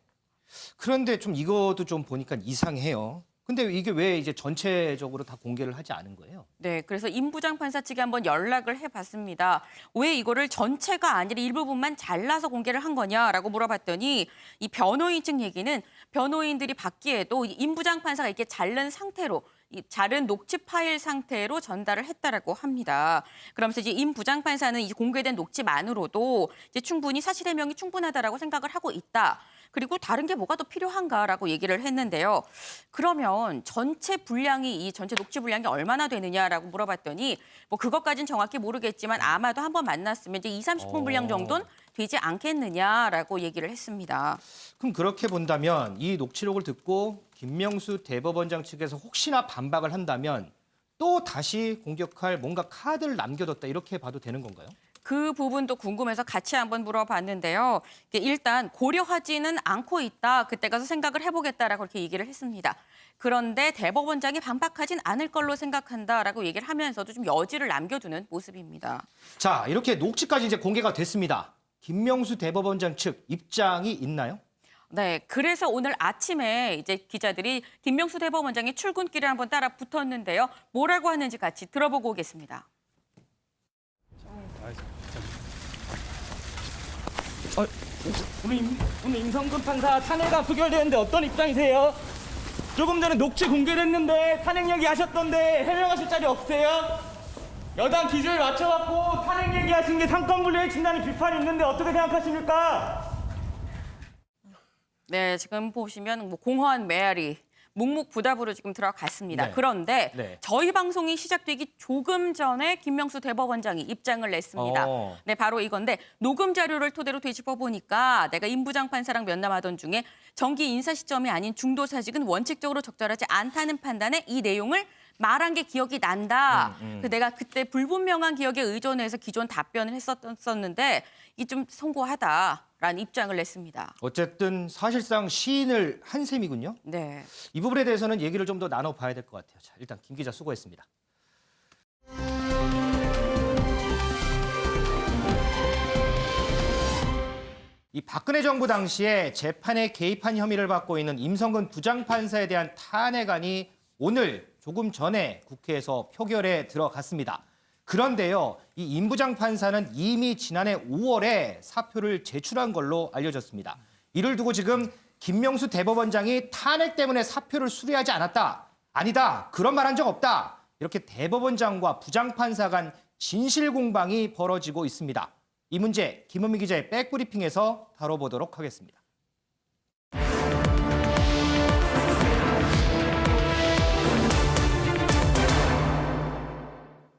그런데 좀 이것도 좀 보니까 이상해요. 근데 이게 왜 이제 전체적으로 다 공개를 하지 않은 거예요? 네, 그래서 임 부장판사 측에 한번 연락을 해봤습니다. 왜 이거를 전체가 아니라 일부분만 잘라서 공개를 한 거냐라고 물어봤더니 이 변호인 측 얘기는 변호인들이 받기에도 임 부장판사가 이렇게 자른 상태로 자른 녹취 파일 상태로 전달을 했다라고 합니다. 그러면서 이제 임 부장판사는 이 공개된 녹취만으로도 이제 충분히 사실 해명이 충분하다라고 생각을 하고 있다. 그리고 다른 게 뭐가 더 필요한가라고 얘기를 했는데요. 그러면 전체 녹취 분량이 얼마나 되느냐라고 물어봤더니 그것까지는 정확히 모르겠지만 아마도 한번 만났으면 이제 20-30분 분량 정도는 되지 않겠느냐라고 얘기를 했습니다. 그럼 그렇게 본다면 이 녹취록을 듣고 김명수 대법원장 측에서 혹시나 반박을 한다면 또 다시 공격할 뭔가 카드를 남겨뒀다 이렇게 봐도 되는 건가요? 그 부분도 궁금해서 같이 한번 물어봤는데요. 일단 고려하지는 않고 있다. 그때 가서 생각을 해보겠다라고 그렇게 얘기를 했습니다. 그런데 대법원장이 반박하진 않을 걸로 생각한다라고 얘기를 하면서도 좀 여지를 남겨두는 모습입니다. 자, 이렇게 녹취까지 이제 공개가 됐습니다. 김명수 대법원장 측 입장이 있나요? 네, 그래서 오늘 아침에 이제 기자들이 김명수 대법원장의 출근길에 한번 따라 붙었는데요. 뭐라고 하는지 같이 들어보고 오겠습니다. 오늘 임성근 판사 탄핵안 부결되는데 어떤 입장이세요? 조금 전에 녹취 공개됐는데 탄핵 얘기하셨던데 해명하실 자리 없으세요? 여당 기조에 맞춰갖고 탄핵 얘기하신 게 상권 분리해진다는 비판이 있는데 어떻게 생각하십니까? 네, 지금 보시면 공허한 메아리, 묵묵부답으로 지금 들어갔습니다. 네. 그런데 네. 저희 방송이 시작되기 조금 전에 김명수 대법원장이 입장을 냈습니다. 네, 바로 이건데 녹음 자료를 토대로 되짚어 보니까 내가 임 부장판사랑 면담하던 중에 정기 인사 시점이 아닌 중도사직은 원칙적으로 적절하지 않다는 판단에 이 내용을 말한 게 기억이 난다. 내가 그때 불분명한 기억에 의존해서 기존 답변을 했었는데 이 좀 송구하다라는 입장을 냈습니다. 어쨌든 사실상 시인을 한 셈이군요. 네. 이 부분에 대해서는 얘기를 좀 더 나눠봐야 될 것 같아요. 자, 일단 김 기자 수고했습니다. 이 박근혜 정부 당시에 재판에 개입한 혐의를 받고 있는 임성근 부장판사에 대한 탄핵안이 오늘 조금 전에 국회에서 표결에 들어갔습니다. 그런데요, 이 임 부장판사는 이미 지난해 5월에 사표를 제출한 걸로 알려졌습니다. 이를 두고 지금 김명수 대법원장이 탄핵 때문에 사표를 수리하지 않았다. 아니다. 그런 말 한 적 없다. 이렇게 대법원장과 부장판사 간 진실 공방이 벌어지고 있습니다. 이 문제 김은미 기자의 백브리핑에서 다뤄보도록 하겠습니다.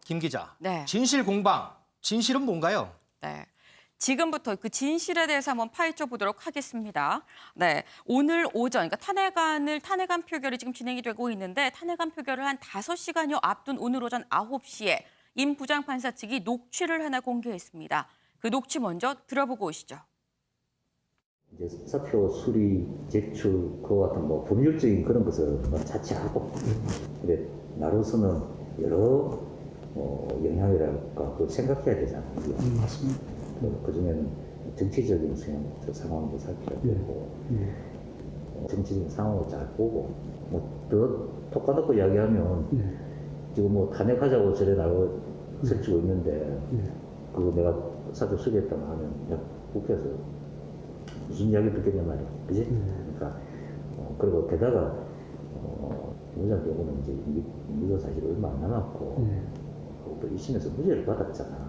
김 기자, 네. 진실 공방, 진실은 뭔가요? 네. 지금부터 그 진실에 대해서 한번 파헤쳐 보도록 하겠습니다. 네, 오늘 오전, 그러니까 탄핵안 표결이 지금 진행이 되고 있는데 탄핵안 표결을 한 5시간여 앞둔 오늘 오전 9시에 임 부장판사 측이 녹취를 하나 공개했습니다. 그 녹취 먼저 들어보고 오시죠. 이제 사표 수리, 제출, 그와 같은 뭐 법률적인 그런 것을 자체하고, 근데 나로서는 여러 영향이랄까 그걸 생각해야 되잖아요. 맞습니다. 그 중에는 정치적인 상황도 살펴야 되고, 정치적인 상황을 잘 보고, 더 톡까놓고 이야기하면 지금 뭐 탄핵하자고 저래 나고 설치고 있는데, 그거 내가 사표 수리했다고 하면 국회에서 무슨 이야기 듣겠냐 말이야, 그지? 그러니까 그리고 게다가 부장 경우는 이제 임기가 사실 얼마 안 남았고, 또 1심에서 무죄를 받았잖아.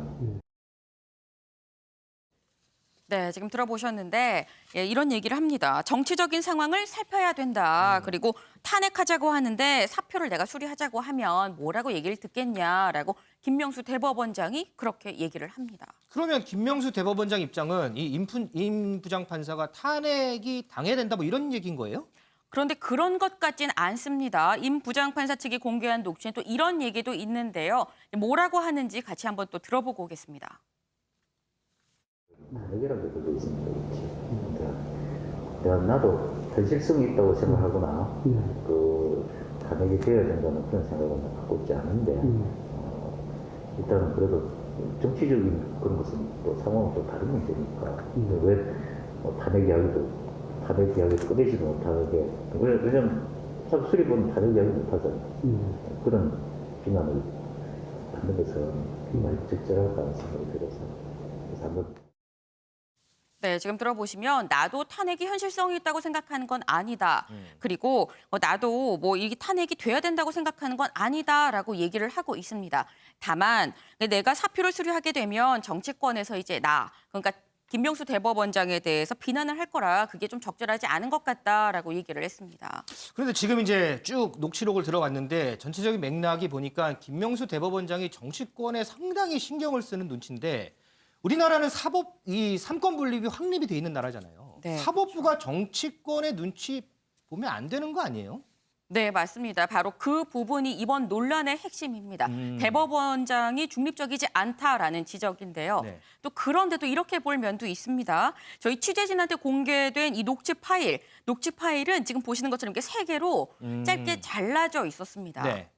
네, 지금 들어보셨는데 이런 얘기를 합니다. 정치적인 상황을 살펴야 된다. 그리고 탄핵하자고 하는데 사표를 내가 수리하자고 하면 뭐라고 얘기를 듣겠냐라고 김명수 대법원장이 그렇게 얘기를 합니다. 그러면 김명수 대법원장 입장은 이 임 부장판사가 탄핵이 당해야 된다 뭐 이런 얘기인 거예요? 그런데 그런 것 같진 않습니다. 임 부장판사 측이 공개한 녹취에 또 이런 얘기도 있는데요. 뭐라고 하는지 같이 한번 또 들어보고 오겠습니다. 탄핵이라는 게 그거 있습니다. 내가 나도 현실성이 있다고 생각하거나 그 탄핵이 되어야 된다는 그런 생각은 갖고 있지 않은데 일단은 그래도 정치적인 그런 것은 또 상황은 또 다른 문제니까 왜 탄핵 이야기도 꺼내지도 못하게 왜냐면 참 수립은 탄핵 이야기 못하잖아요. 그런 비난을 받는 것은 정말 적절하다는 생각이 들어서 그래서 한번. 네, 지금 들어보시면 나도 탄핵이 현실성이 있다고 생각하는 건 아니다. 그리고 나도 뭐 이 탄핵이 돼야 된다고 생각하는 건 아니다라고 얘기를 하고 있습니다. 다만 내가 사표를 수리하게 되면 정치권에서 이제 그러니까 김명수 대법원장에 대해서 비난을 할 거라 그게 좀 적절하지 않은 것 같다라고 얘기를 했습니다. 그런데 지금 이제 쭉 녹취록을 들어봤는데 전체적인 맥락이 보니까 김명수 대법원장이 정치권에 상당히 신경을 쓰는 눈치인데 우리나라는 이 삼권 분립이 확립이 돼 있는 나라잖아요. 네, 사법부가 정치권의 눈치 보면 안 되는 거 아니에요? 네, 맞습니다. 바로 그 부분이 이번 논란의 핵심입니다. 대법원장이 중립적이지 않다라는 지적인데요. 네. 또 그런데도 이렇게 볼 면도 있습니다. 저희 취재진한테 공개된 이 녹취 파일은 지금 보시는 것처럼 이렇게 3개로 짧게 잘라져 있었습니다. 네.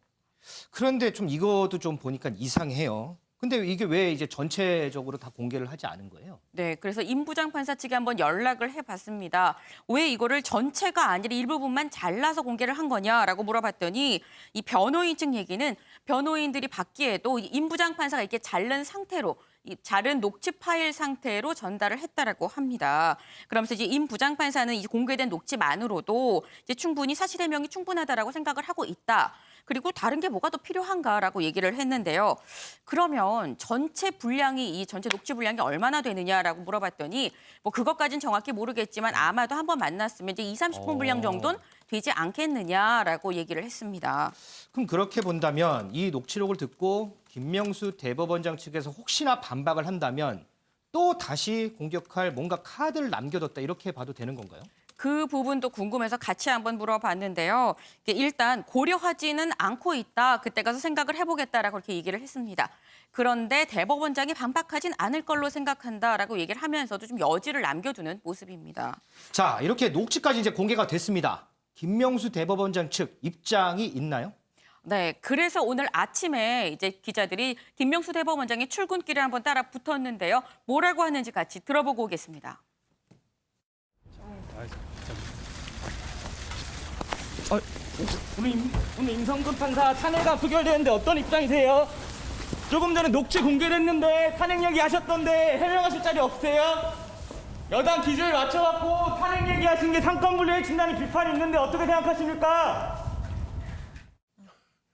그런데 좀 이것도 좀 보니까 이상해요. 근데 이게 왜 이제 전체적으로 다 공개를 하지 않은 거예요? 네, 그래서 임 부장판사 측에 한번 연락을 해봤습니다. 왜 이거를 전체가 아니라 일부분만 잘라서 공개를 한 거냐라고 물어봤더니 이 변호인 측 얘기는 변호인들이 받기에도 임 부장판사가 이렇게 자른 상태로 이 자른 녹취 파일 상태로 전달을 했다라고 합니다. 그러면서 이제 임 부장판사는 이 공개된 녹취만으로도 이제 충분히 사실 해명이 충분하다라고 생각을 하고 있다. 그리고 다른 게 뭐가 더 필요한가라고 얘기를 했는데요. 그러면 전체 녹취 분량이 얼마나 되느냐라고 물어봤더니 뭐 그것까지는 정확히 모르겠지만 아마도 한번 만났으면 이제 20-30분 분량 정도는 되지 않겠느냐라고 얘기를 했습니다. 그럼 그렇게 본다면 이 녹취록을 듣고 김명수 대법원장 측에서 혹시나 반박을 한다면 또 다시 공격할 뭔가 카드를 남겨뒀다 이렇게 봐도 되는 건가요? 그 부분도 궁금해서 같이 한번 물어봤는데요. 일단 고려하지는 않고 있다. 그때 가서 생각을 해보겠다라고 그렇게 얘기를 했습니다. 그런데 대법원장이 반박하진 않을 걸로 생각한다라고 얘기를 하면서도 좀 여지를 남겨두는 모습입니다. 자, 이렇게 녹취까지 이제 공개가 됐습니다. 김명수 대법원장 측 입장이 있나요? 네, 그래서 오늘 아침에 이제 기자들이 김명수 대법원장의 출근길에 한번 따라 붙었는데요. 뭐라고 하는지 같이 들어보고 오겠습니다. 오늘 임성근 판사 탄핵안 부결되는데 어떤 입장이세요? 조금 전에 녹취 공개됐는데 탄핵 얘기하셨던데 해명하실 자리 없으세요? 여당 기조에 맞춰갖고 탄핵 얘기하신 게 상권 분리해진다는 비판이 있는데 어떻게 생각하십니까?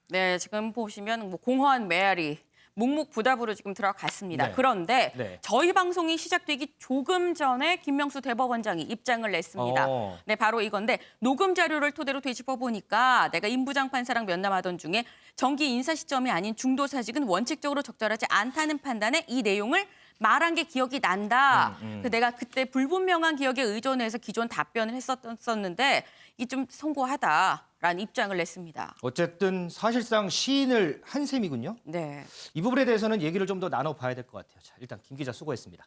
네, 지금 보시면 뭐 공허한 메아리, 묵묵부답으로 지금 들어갔습니다. 네. 그런데 네. 저희 방송이 시작되기 조금 전에 김명수 대법원장이 입장을 냈습니다. 네, 바로 이건데 녹음 자료를 토대로 되짚어 보니까 내가 임 부장 판사랑 면담하던 중에 정기 인사 시점이 아닌 중도사직은 원칙적으로 적절하지 않다는 판단에 이 내용을 말한 게 기억이 난다. 내가 그때 불분명한 기억에 의존해서 기존 답변을 했었는데 이게 좀 송구하다라는 입장을 냈습니다. 어쨌든 사실상 시인을 한 셈이군요. 네. 이 부분에 대해서는 얘기를 좀 더 나눠봐야 될 것 같아요. 자, 일단 김 기자 수고했습니다.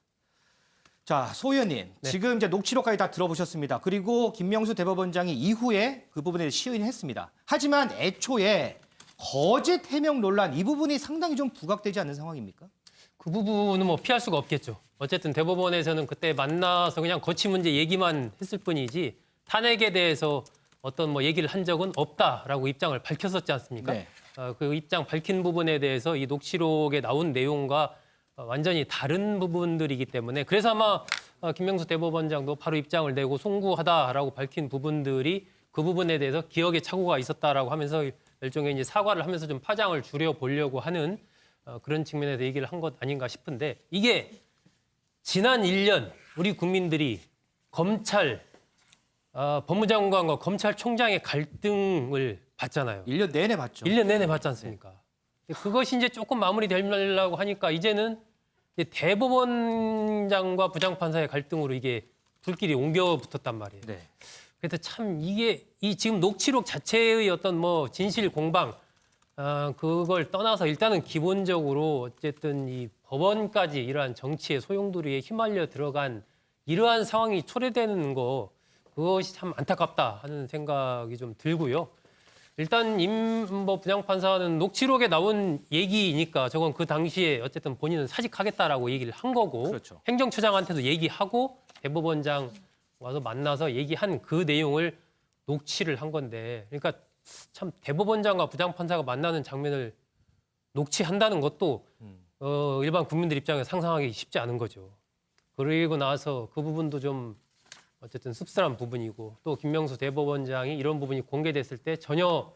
자, 소 의원님, 지금 이제 녹취록까지 다 들어보셨습니다. 그리고 김명수 대법원장이 이후에 그 부분에 시인했습니다. 하지만 애초에 거짓 해명 논란 이 부분이 상당히 좀 부각되지 않는 상황입니까? 그 부분은 뭐 피할 수가 없겠죠. 어쨌든 대법원에서는 그때 만나서 그냥 거치 문제 얘기만 했을 뿐이지 탄핵에 대해서 어떤 뭐 얘기를 한 적은 없다라고 입장을 밝혔었지 않습니까? 네. 그 입장 밝힌 부분에 대해서 이 녹취록에 나온 내용과 완전히 다른 부분들이기 때문에 그래서 아마 김명수 대법원장도 바로 입장을 내고 송구하다라고 밝힌 부분들이 그 부분에 대해서 기억에 착오가 있었다라고 하면서 일종의 이제 사과를 하면서 좀 파장을 줄여 보려고 하는 그런 측면에서 얘기를 한 것 아닌가 싶은데 이게 지난 1년 우리 국민들이 검찰 법무장관과 검찰총장의 갈등을 봤잖아요. 1년 내내 봤죠. 1년 내내 봤지 않습니까? 그것이 이제 조금 마무리되려고 하니까 이제는 이제 대법원장과 부장판사의 갈등으로 이게 불길이 옮겨 붙었단 말이에요. 네. 그래서 참 이게 이 지금 녹취록 자체의 어떤 뭐 진실 공방 그걸 떠나서 일단은 기본적으로 어쨌든 이 법원까지 이러한 정치의 소용돌이에 휘말려 들어간 이러한 상황이 초래되는 거 그것이 참 안타깝다 하는 생각이 좀 들고요. 일단 임뭐 부장판사는 녹취록에 나온 얘기니까 저건 그 당시에 어쨌든 본인은 사직하겠다라고 얘기를 한 거고 그렇죠. 행정처장한테도 얘기하고 대법원장 와서 만나서 얘기한 그 내용을 녹취를 한 건데 그러니까 참 대법원장과 부장판사가 만나는 장면을 녹취한다는 것도 일반 국민들 입장에서 상상하기 쉽지 않은 거죠. 그리고 나서 그 부분도 좀 어쨌든 씁쓸한 부분이고 또 김명수 대법원장이 이런 부분이 공개됐을 때 전혀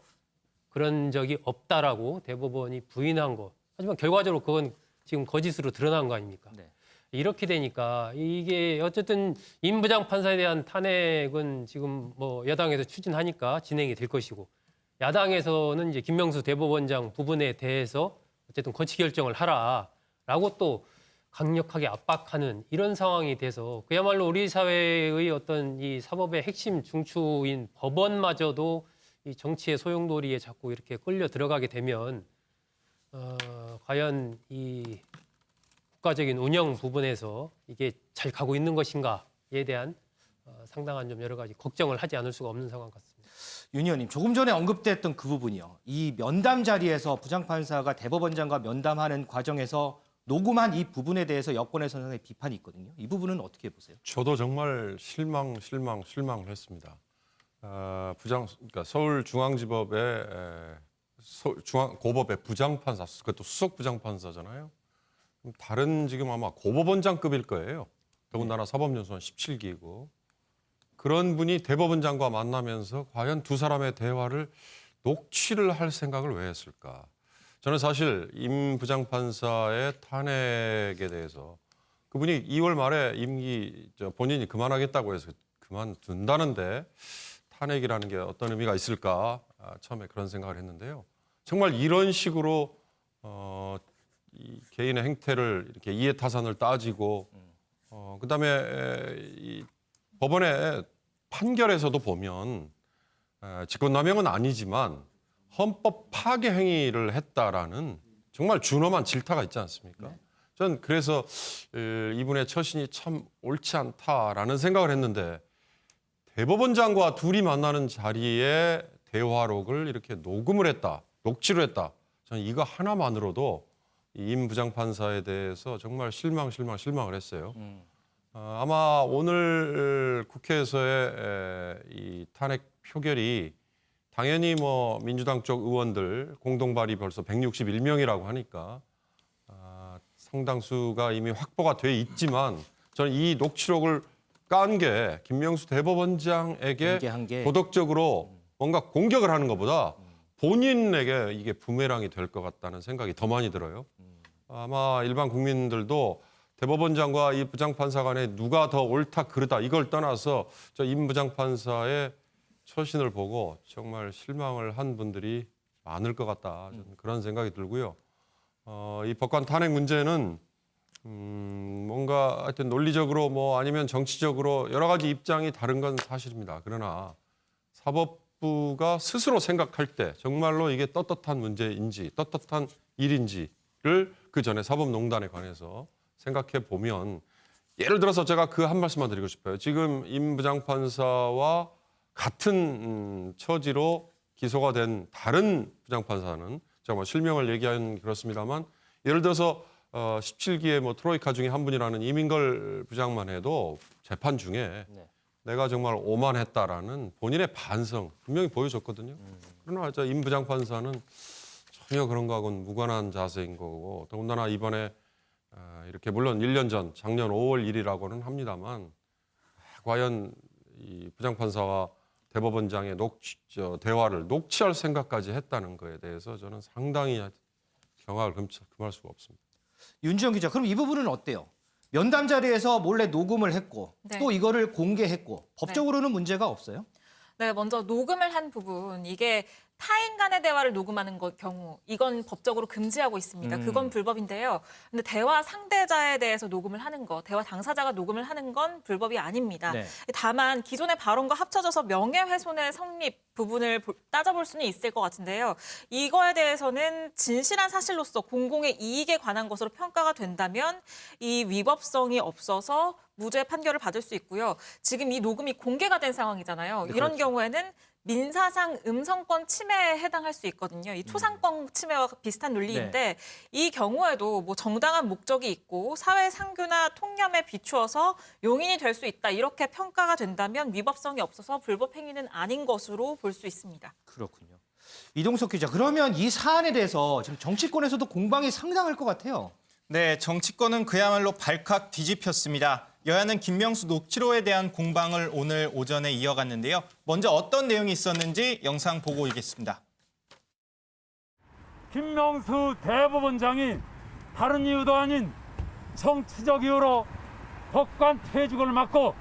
그런 적이 없다라고 대법원이 부인한 거. 하지만 결과적으로 그건 지금 거짓으로 드러난 거 아닙니까? 네. 이렇게 되니까 이게 어쨌든 임 부장판사에 대한 탄핵은 지금 뭐 여당에서 추진하니까 진행이 될 것이고 야당에서는 이제 김명수 대법원장 부분에 대해서 어쨌든 거치 결정을 하라라고 또 강력하게 압박하는 이런 상황이 돼서 그야말로 우리 사회의 어떤 이 사법의 핵심 중추인 법원마저도 이 정치의 소용돌이에 자꾸 이렇게 끌려 들어가게 되면 과연 이 국가적인 운영 부분에서 이게 잘 가고 있는 것인가에 대한 상당한 좀 여러 가지 걱정을 하지 않을 수가 없는 상황 같습니다. 윤 의원님, 조금 전에 언급됐던 그 부분이요. 이 면담 자리에서 부장판사가 대법원장과 면담하는 과정에서 녹음한 이 부분에 대해서 여권에서는 상당히 비판이 있거든요. 이 부분은 어떻게 보세요? 저도 정말 실망을 했습니다. 그러니까 서울중앙지법의 고법의 부장판사, 그것도 수석 부장판사잖아요. 다른 지금 아마 고법원장급일 거예요. 더군다나 사법연수원 17기이고 그런 분이 대법원장과 만나면서 과연 두 사람의 대화를 녹취를 할 생각을 왜 했을까? 저는 사실 임 부장판사의 탄핵에 대해서 그분이 2월 말에 임기 본인이 그만하겠다고 해서 그만둔다는데 탄핵이라는 게 어떤 의미가 있을까 처음에 그런 생각을 했는데요. 정말 이런 식으로 이 개인의 행태를 이렇게 이해타산을 따지고 그다음에 이 법원의 판결에서도 보면 직권남용은 아니지만 헌법 파괴 행위를 했다라는 정말 준엄한 질타가 있지 않습니까? 네. 전 그래서 이분의 처신이 참 옳지 않다라는 생각을 했는데 대법원장과 둘이 만나는 자리에 대화록을 이렇게 녹음을 했다, 녹취를 했다. 저는 이거 하나만으로도 임 부장판사에 대해서 정말 실망을 했어요. 아마 오늘 국회에서의 이 탄핵 표결이 당연히 뭐 민주당 쪽 의원들 공동 발의 벌써 161명이라고 하니까 상당수가 이미 확보가 돼 있지만 저는 이 녹취록을 깐 게 김명수 대법원장에게 공개한 게. 도덕적으로 뭔가 공격을 하는 것보다 본인에게 이게 부메랑이 될 것 같다는 생각이 더 많이 들어요. 아마 일반 국민들도 대법원장과 이 부장판사 간에 누가 더 옳다 그르다 이걸 떠나서 저 임 부장판사의 처신을 보고 정말 실망을 한 분들이 많을 것 같다. 저는 그런 생각이 들고요. 이 법관 탄핵 문제는 뭔가 하여튼 논리적으로 뭐 아니면 정치적으로 여러 가지 입장이 다른 건 사실입니다. 그러나 사법부가 스스로 생각할 때 정말로 이게 떳떳한 문제인지 떳떳한 일인지를 그 전에 사법농단에 관해서 생각해 보면 예를 들어서 제가 그 한 말씀만 드리고 싶어요. 지금 임 부장판사와 같은 처지로 기소가 된 다른 부장판사는 제가 뭐 실명을 얘기하는 그렇습니다만 예를 들어서 17기의 뭐 트로이카 중에 한 분이라는 이민걸 부장만 해도 재판 중에 내가 정말 오만했다라는 본인의 반성 분명히 보여줬거든요. 그러나 저 임 부장판사는 전혀 그런 거하고는 무관한 자세인 거고 더군다나 이번에 이렇게 물론 1년 전 작년 5월 1일이라고는 합니다만 과연 이 부장판사와 대법원장의 대화를 녹취할 생각까지 했다는 거에 대해서 저는 상당히 경악을 금할 수가 없습니다. 윤지영 기자, 그럼 이 부분은 어때요? 면담 자리에서 몰래 녹음을 했고 네. 또 이거를 공개했고 법적으로는 문제가 없어요? 네, 먼저 녹음을 한 부분, 이게 타인 간의 대화를 녹음하는 경우 이건 법적으로 금지하고 있습니다. 그건 불법인데요. 근데 대화 상대자에 대해서 녹음을 하는 거, 대화 당사자가 녹음을 하는 건 불법이 아닙니다. 네. 다만 기존의 발언과 합쳐져서 명예훼손의 성립 부분을 따져볼 수는 있을 것 같은데요. 이거에 대해서는 진실한 사실로서 공공의 이익에 관한 것으로 평가가 된다면 이 위법성이 없어서 무죄 판결을 받을 수 있고요. 지금 이 녹음이 공개가 된 상황이잖아요. 네, 이런 그렇죠. 경우에는 민사상 음성권 침해에 해당할 수 있거든요. 이 초상권 침해와 비슷한 논리인데 이 경우에도 뭐 정당한 목적이 있고 사회 상규나 통념에 비추어서 용인이 될 수 있다. 이렇게 평가가 된다면 위법성이 없어서 불법 행위는 아닌 것으로 볼 수 있습니다. 그렇군요. 이동석 기자, 그러면 이 사안에 대해서 지금 정치권에서도 공방이 상당할 것 같아요. 네, 정치권은 그야말로 발칵 뒤집혔습니다. 여야는 김명수 녹취록에 대한 공방을 오늘 오전에 이어갔는데요. 먼저 어떤 내용이 있었는지 영상 보고 오겠습니다. 김명수 대법원장이 다른 이유도 아닌 정치적 이유로 법관 퇴직을 막고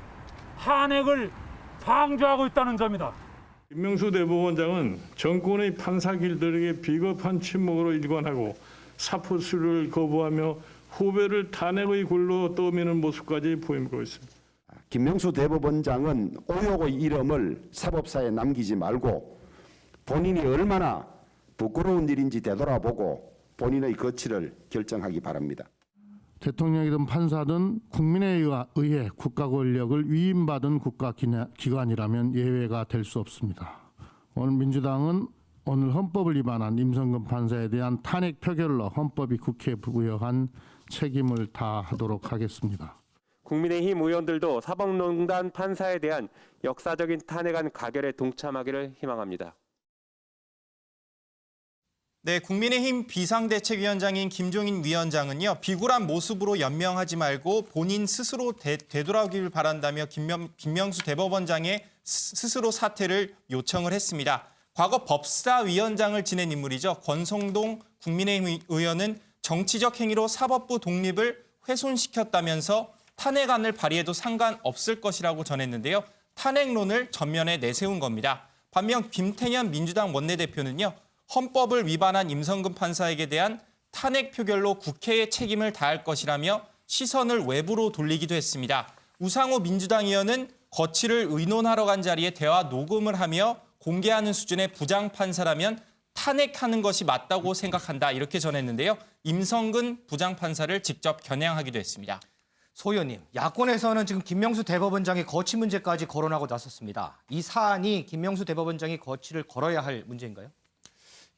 탄핵을 방조하고 있다는 점이다. 김명수 대법원장은 정권의 판사길들에게 비겁한 침묵으로 일관하고 사표 수리를 거부하며 후배를 탄핵의 굴로 떠미는 모습까지 보이고 있습니다. 김명수 대법원장은 오욕의 이름을 사법사에 남기지 말고 본인이 얼마나 부끄러운 일인지 되돌아보고 본인의 거취를 결정하기 바랍니다. 대통령이든 판사든 국민에 의해 국가 권력을 위임받은 국가기관이라면 예외가 될 수 없습니다. 오늘 민주당은 오늘 헌법을 위반한 임성근 판사에 대한 탄핵 표결로 헌법이 국회에 부여한 책임을 다하도록 하겠습니다. 국민의힘 의원들도 사법농단 판사에 대한 역사적인 탄핵안 가결에 동참하기를 희망합니다. 네, 국민의힘 비상대책위원장인 김종인 위원장은요. 비굴한 모습으로 연명하지 말고 본인 스스로 되돌아오길 바란다며 김명수 대법원장의 스스로 사퇴를 요청을 했습니다. 과거 법사위원장을 지낸 인물이죠. 권성동 국민의힘 의원은 정치적 행위로 사법부 독립을 훼손시켰다면서 탄핵안을 발의해도 상관없을 것이라고 전했는데요. 탄핵론을 전면에 내세운 겁니다. 반면 김태년 민주당 원내대표는요. 헌법을 위반한 임성근 판사에게 대한 탄핵 표결로 국회의 책임을 다할 것이라며 시선을 외부로 돌리기도 했습니다. 우상호 민주당 의원은 거취를 의논하러 간 자리에 대화 녹음을 하며 공개하는 수준의 부장판사라면 탄핵하는 것이 맞다고 생각한다 이렇게 전했는데요. 임성근 부장판사를 직접 겨냥하기도 했습니다. 소 의원님, 야권에서는 지금 김명수 대법원장의 거취 문제까지 거론하고 나섰습니다. 이 사안이 김명수 대법원장이 거취를 걸어야 할 문제인가요?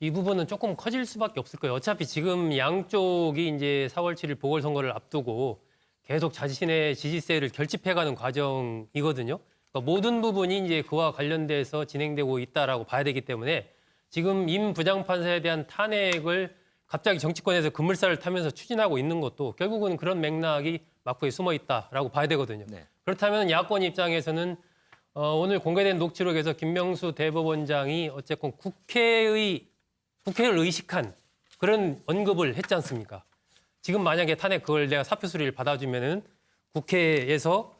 이 부분은 조금 커질 수밖에 없을 거예요. 어차피 지금 양쪽이 이제 4월 7일 보궐선거를 앞두고 계속 자신의 지지세를 결집해가는 과정이거든요. 그러니까 모든 부분이 이제 그와 관련돼서 진행되고 있다라고 봐야 되기 때문에 지금 임 부장판사에 대한 탄핵을 갑자기 정치권에서 급물살을 타면서 추진하고 있는 것도 결국은 그런 맥락이 막부에 숨어 있다라고 봐야 되거든요. 그렇다면 야권 입장에서는 오늘 공개된 녹취록에서 김명수 대법원장이 어쨌건 국회를 의식한 그런 언급을 했지 않습니까? 지금 만약에 탄핵 그걸 내가 사표 수리를 받아주면은 국회에서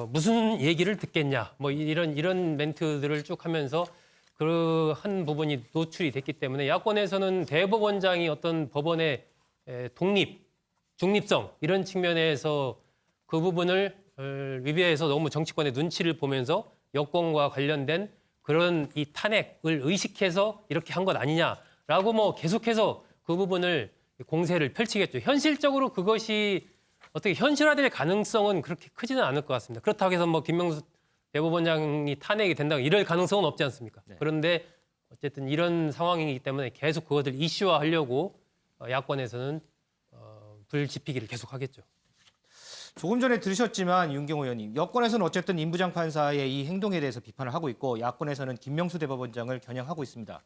무슨 얘기를 듣겠냐 뭐 이런 멘트들을 쭉 하면서 그 한 부분이 노출이 됐기 때문에 야권에서는 대법원장이 어떤 법원의 중립성 이런 측면에서 그 부분을 위배해서 너무 정치권의 눈치를 보면서 여권과 관련된 그런 이 탄핵을 의식해서 이렇게 한 것 아니냐라고 뭐 계속해서 그 부분을 공세를 펼치겠죠. 현실적으로 그것이 어떻게 현실화될 가능성은 그렇게 크지는 않을 것 같습니다. 그렇다고 해서 뭐 김명수 대법원장이 탄핵이 된다고 이럴 가능성은 없지 않습니까? 그런데 어쨌든 이런 상황이기 때문에 계속 그것을 이슈화하려고 야권에서는 불지피기를 계속하겠죠. 조금 전에 들으셨지만 윤경호 의원님, 여권에서는 어쨌든 임 부장판사의 이 행동에 대해서 비판을 하고 있고 야권에서는 김명수 대법원장을 겨냥하고 있습니다.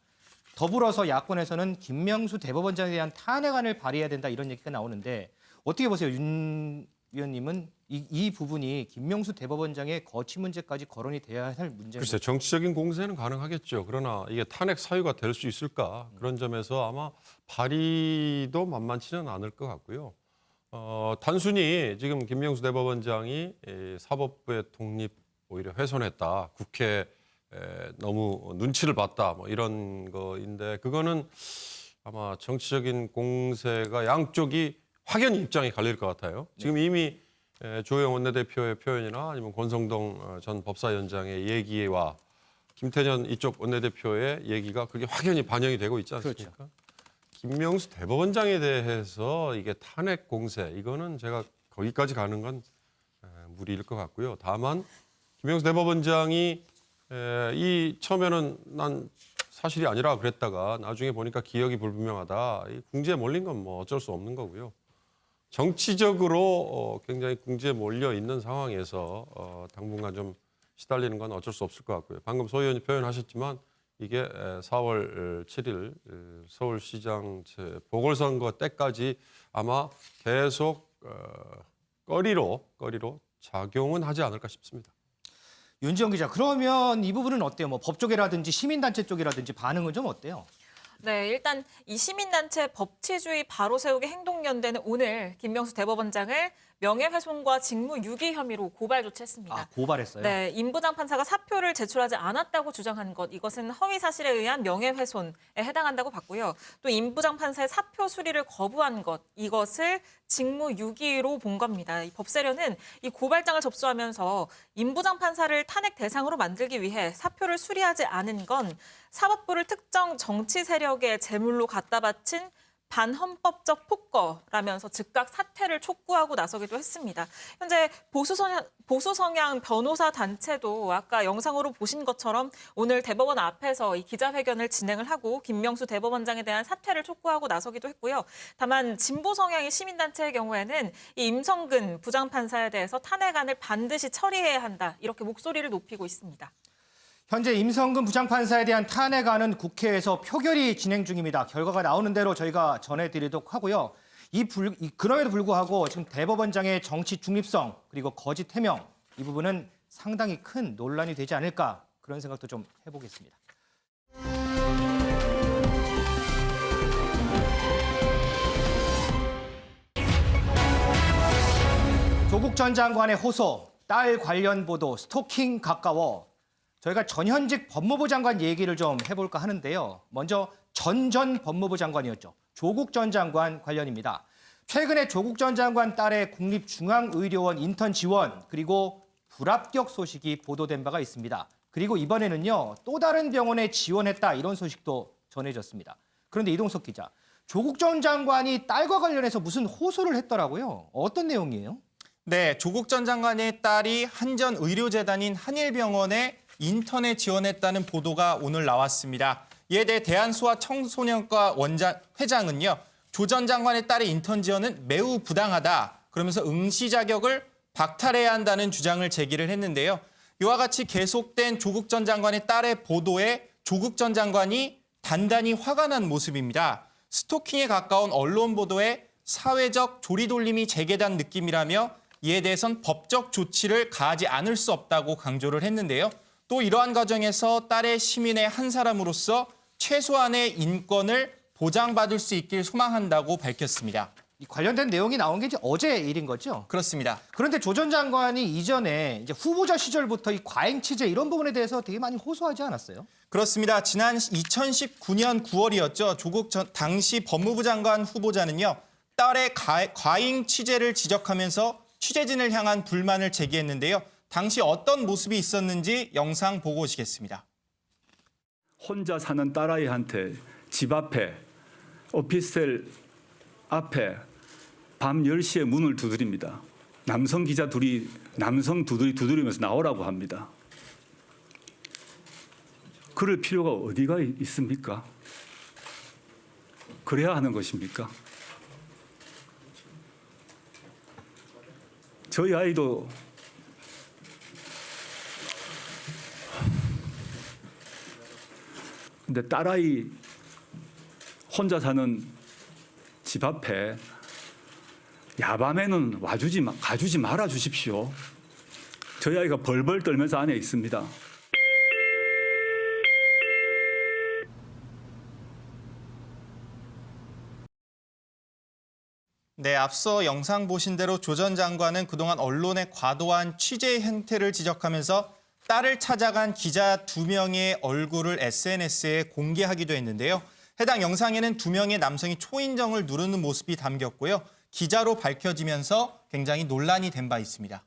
더불어서 야권에서는 김명수 대법원장에 대한 탄핵안을 발의해야 된다 이런 얘기가 나오는데 어떻게 보세요? 윤 위원님은 이 부분이 김명수 대법원장의 거취 문제까지 거론이 돼야 할 문제입니다. 글쎄 정치적인 공세는 가능하겠죠. 그러나 이게 탄핵 사유가 될 수 있을까? 그런 점에서 아마 발의도 만만치는 않을 것 같고요. 단순히 지금 김명수 대법원장이 사법부의 독립 오히려 훼손했다. 국회 너무 눈치를 봤다. 뭐 이런 거인데 그거는 아마 정치적인 공세가 양쪽이 확연히 입장이 갈릴 것 같아요. 지금 이미 조영 원내대표의 표현이나 아니면 권성동 전 법사위원장의 얘기와 김태년 이쪽 원내대표의 얘기가 그게 확연히 반영이 되고 있지 않습니까? 그렇죠. 김명수 대법원장에 대해서 이게 탄핵 공세 이거는 제가 거기까지 가는 건 무리일 것 같고요. 다만 김명수 대법원장이 이 처음에는 난 사실이 아니라 그랬다가 나중에 보니까 기억이 불분명하다. 이 궁지에 몰린 건 뭐 어쩔 수 없는 거고요. 정치적으로 굉장히 궁지에 몰려 있는 상황에서 당분간 좀 시달리는 건 어쩔 수 없을 것 같고요. 방금 소 의원이 표현하셨지만 이게 4월 7일 서울시장 보궐선거 때까지 아마 계속 거리로 작용은 하지 않을까 싶습니다. 윤지영 기자, 그러면 이 부분은 어때요? 뭐 법 쪽이라든지 시민단체 쪽이라든지 반응은 좀 어때요? 네, 일단 이 시민단체 법치주의 바로 세우기 행동연대는 오늘 김명수 대법원장을 명예훼손과 직무유기 혐의로 고발 조치했습니다. 아, 고발했어요? 네, 임 부장판사가 사표를 제출하지 않았다고 주장한 것, 이것은 허위 사실에 의한 명예훼손에 해당한다고 봤고요. 또 임 부장판사의 사표 수리를 거부한 것, 이것을 직무유기로 본 겁니다. 이 법세련은 이 고발장을 접수하면서 임 부장판사를 탄핵 대상으로 만들기 위해 사표를 수리하지 않은 건 사법부를 특정 정치 세력의 제물로 갖다 바친 반헌법적 폭거라면서 즉각 사퇴를 촉구하고 나서기도 했습니다. 현재 보수 성향 변호사 단체도 아까 영상으로 보신 것처럼 오늘 대법원 앞에서 이 기자회견을 진행을 하고 김명수 대법원장에 대한 사퇴를 촉구하고 나서기도 했고요. 다만 진보 성향의 시민단체의 경우에는 이 임성근 부장판사에 대해서 탄핵안을 반드시 처리해야 한다. 이렇게 목소리를 높이고 있습니다. 현재 임성근 부장판사에 대한 탄핵안은 국회에서 표결이 진행 중입니다. 결과가 나오는 대로 저희가 전해드리도록 하고요. 그럼에도 불구하고 지금 대법원장의 정치 중립성 그리고 거짓 해명 이 부분은 상당히 큰 논란이 되지 않을까 그런 생각도 좀 해보겠습니다. 조국 전 장관의 호소, 딸 관련 보도, 스토킹 가까워. 저희가 전현직 법무부 장관 얘기를 좀 해볼까 하는데요. 먼저 전 법무부 장관이었죠. 조국 전 장관 관련입니다. 최근에 조국 전 장관 딸의 국립중앙의료원 인턴 지원 그리고 불합격 소식이 보도된 바가 있습니다. 그리고 이번에는요. 또 다른 병원에 지원했다 이런 소식도 전해졌습니다. 그런데 이동석 기자, 조국 전 장관이 딸과 관련해서 무슨 호소를 했더라고요. 어떤 내용이에요? 네, 조국 전 장관의 딸이 한전의료재단인 한일병원에 인턴에 지원했다는 보도가 오늘 나왔습니다. 이에 대해 대한소아청소년과 회장은요. 조 전 장관의 딸의 인턴 지원은 매우 부당하다. 그러면서 응시 자격을 박탈해야 한다는 주장을 제기를 했는데요. 이와 같이 계속된 조국 전 장관의 딸의 보도에 조국 전 장관이 단단히 화가 난 모습입니다. 스토킹에 가까운 언론 보도에 사회적 조리돌림이 재개된 느낌이라며 이에 대해선 법적 조치를 가하지 않을 수 없다고 강조를 했는데요. 또 이러한 과정에서 딸의 시민의 한 사람으로서 최소한의 인권을 보장받을 수 있길 소망한다고 밝혔습니다. 이 관련된 내용이 나온 게 이제 어제 일인 거죠? 그렇습니다. 그런데 조 전 장관이 이전에 이제 후보자 시절부터 이 과잉 취재 이런 부분에 대해서 되게 많이 호소하지 않았어요? 그렇습니다. 지난 2019년 9월이었죠. 조국 당시 법무부 장관 후보자는요. 딸의 과잉 취재를 지적하면서 취재진을 향한 불만을 제기했는데요. 당시 어떤 모습이 있었는지 영상 보고 오시겠습니다. 혼자 사는 딸아이한테 집 앞에 오피스텔 앞에 밤 10시에 문을 두드립니다. 남성 두드리면서 나오라고 합니다. 그럴 필요가 어디가 있습니까? 그래야 하는 것입니까? 저희 아이도 근데 딸아이 혼자 사는 집 앞에 야밤에는 가주지 말아 주십시오. 저희 아이가 벌벌 떨면서 안에 있습니다. 네, 앞서 영상 보신 대로 조 전 장관은 그동안 언론의 과도한 취재 행태를 지적하면서 딸을 찾아간 기자 2명의 얼굴을 SNS에 공개하기도 했는데요. 해당 영상에는 2명의 남성이 초인종을 누르는 모습이 담겼고요. 기자로 밝혀지면서 굉장히 논란이 된 바 있습니다.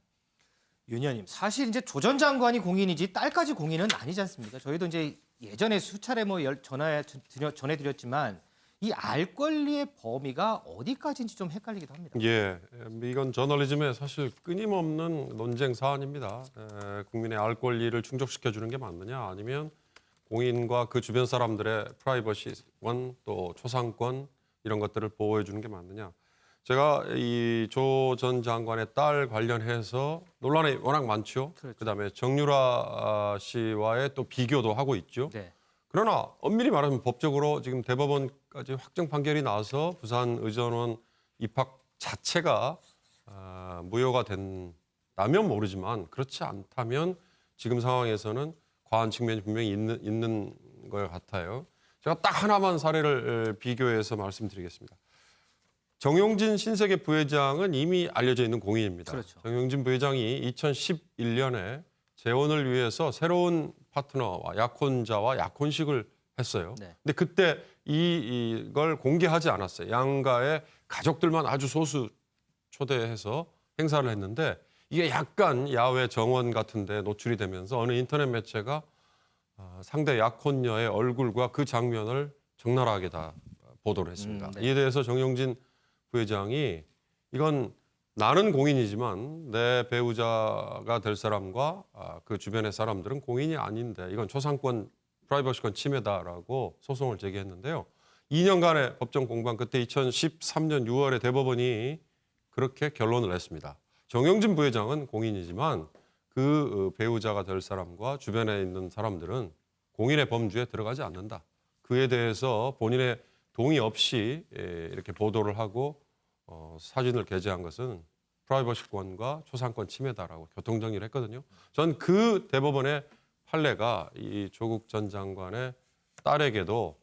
윤 의원님, 사실 이제 조 전 장관이 공인이지 딸까지 공인은 아니지 않습니까? 저희도 이제 예전에 수차례 전해드렸지만 이 알 권리의 범위가 어디까지인지 좀 헷갈리기도 합니다. 예, 이건 저널리즘의 사실 끊임없는 논쟁 사안입니다. 국민의 알 권리를 충족시켜주는 게 맞느냐, 아니면 공인과 그 주변 사람들의 프라이버시원 또 초상권 이런 것들을 보호해주는 게 맞느냐. 제가 이 조 전 장관의 딸 관련해서 논란이 워낙 많죠. 그렇죠. 그다음에 정유라 씨와의 또 비교도 하고 있죠. 네. 그러나 엄밀히 말하면 법적으로 지금 대법원까지 확정 판결이 나서 부산의전원 입학 자체가 무효가 된다면 모르지만 그렇지 않다면 지금 상황에서는 과한 측면이 분명히 있는 것 같아요. 제가 딱 하나만 사례를 비교해서 말씀드리겠습니다. 정용진 신세계 부회장은 이미 알려져 있는 공인입니다. 그렇죠. 정용진 부회장이 2011년에 재혼을 위해서 새로운 파트너와 약혼자와 약혼식을 했어요. 네. 근데 그때 이걸 공개하지 않았어요. 양가의 가족들만 아주 소수 초대해서 행사를 했는데 이게 약간 야외 정원 같은 데 노출이 되면서 어느 인터넷 매체가 상대 약혼녀의 얼굴과 그 장면을 적나라하게 다 보도를 했습니다. 네. 이에 대해서 정용진 부회장이 이건 나는 공인이지만 내 배우자가 될 사람과 그 주변의 사람들은 공인이 아닌데 이건 초상권 프라이버시권 침해다라고 소송을 제기했는데요. 2년간의 법정 공방 그때 2013년 6월에 대법원이 그렇게 결론을 냈습니다. 정용진 부회장은 공인이지만 그 배우자가 될 사람과 주변에 있는 사람들은 공인의 범주에 들어가지 않는다. 그에 대해서 본인의 동의 없이 이렇게 보도를 하고 사진을 게재한 것은 프라이버시권과 초상권 침해다라고 교통정리를 했거든요. 전 그 대법원의 판례가 이 조국 전 장관의 딸에게도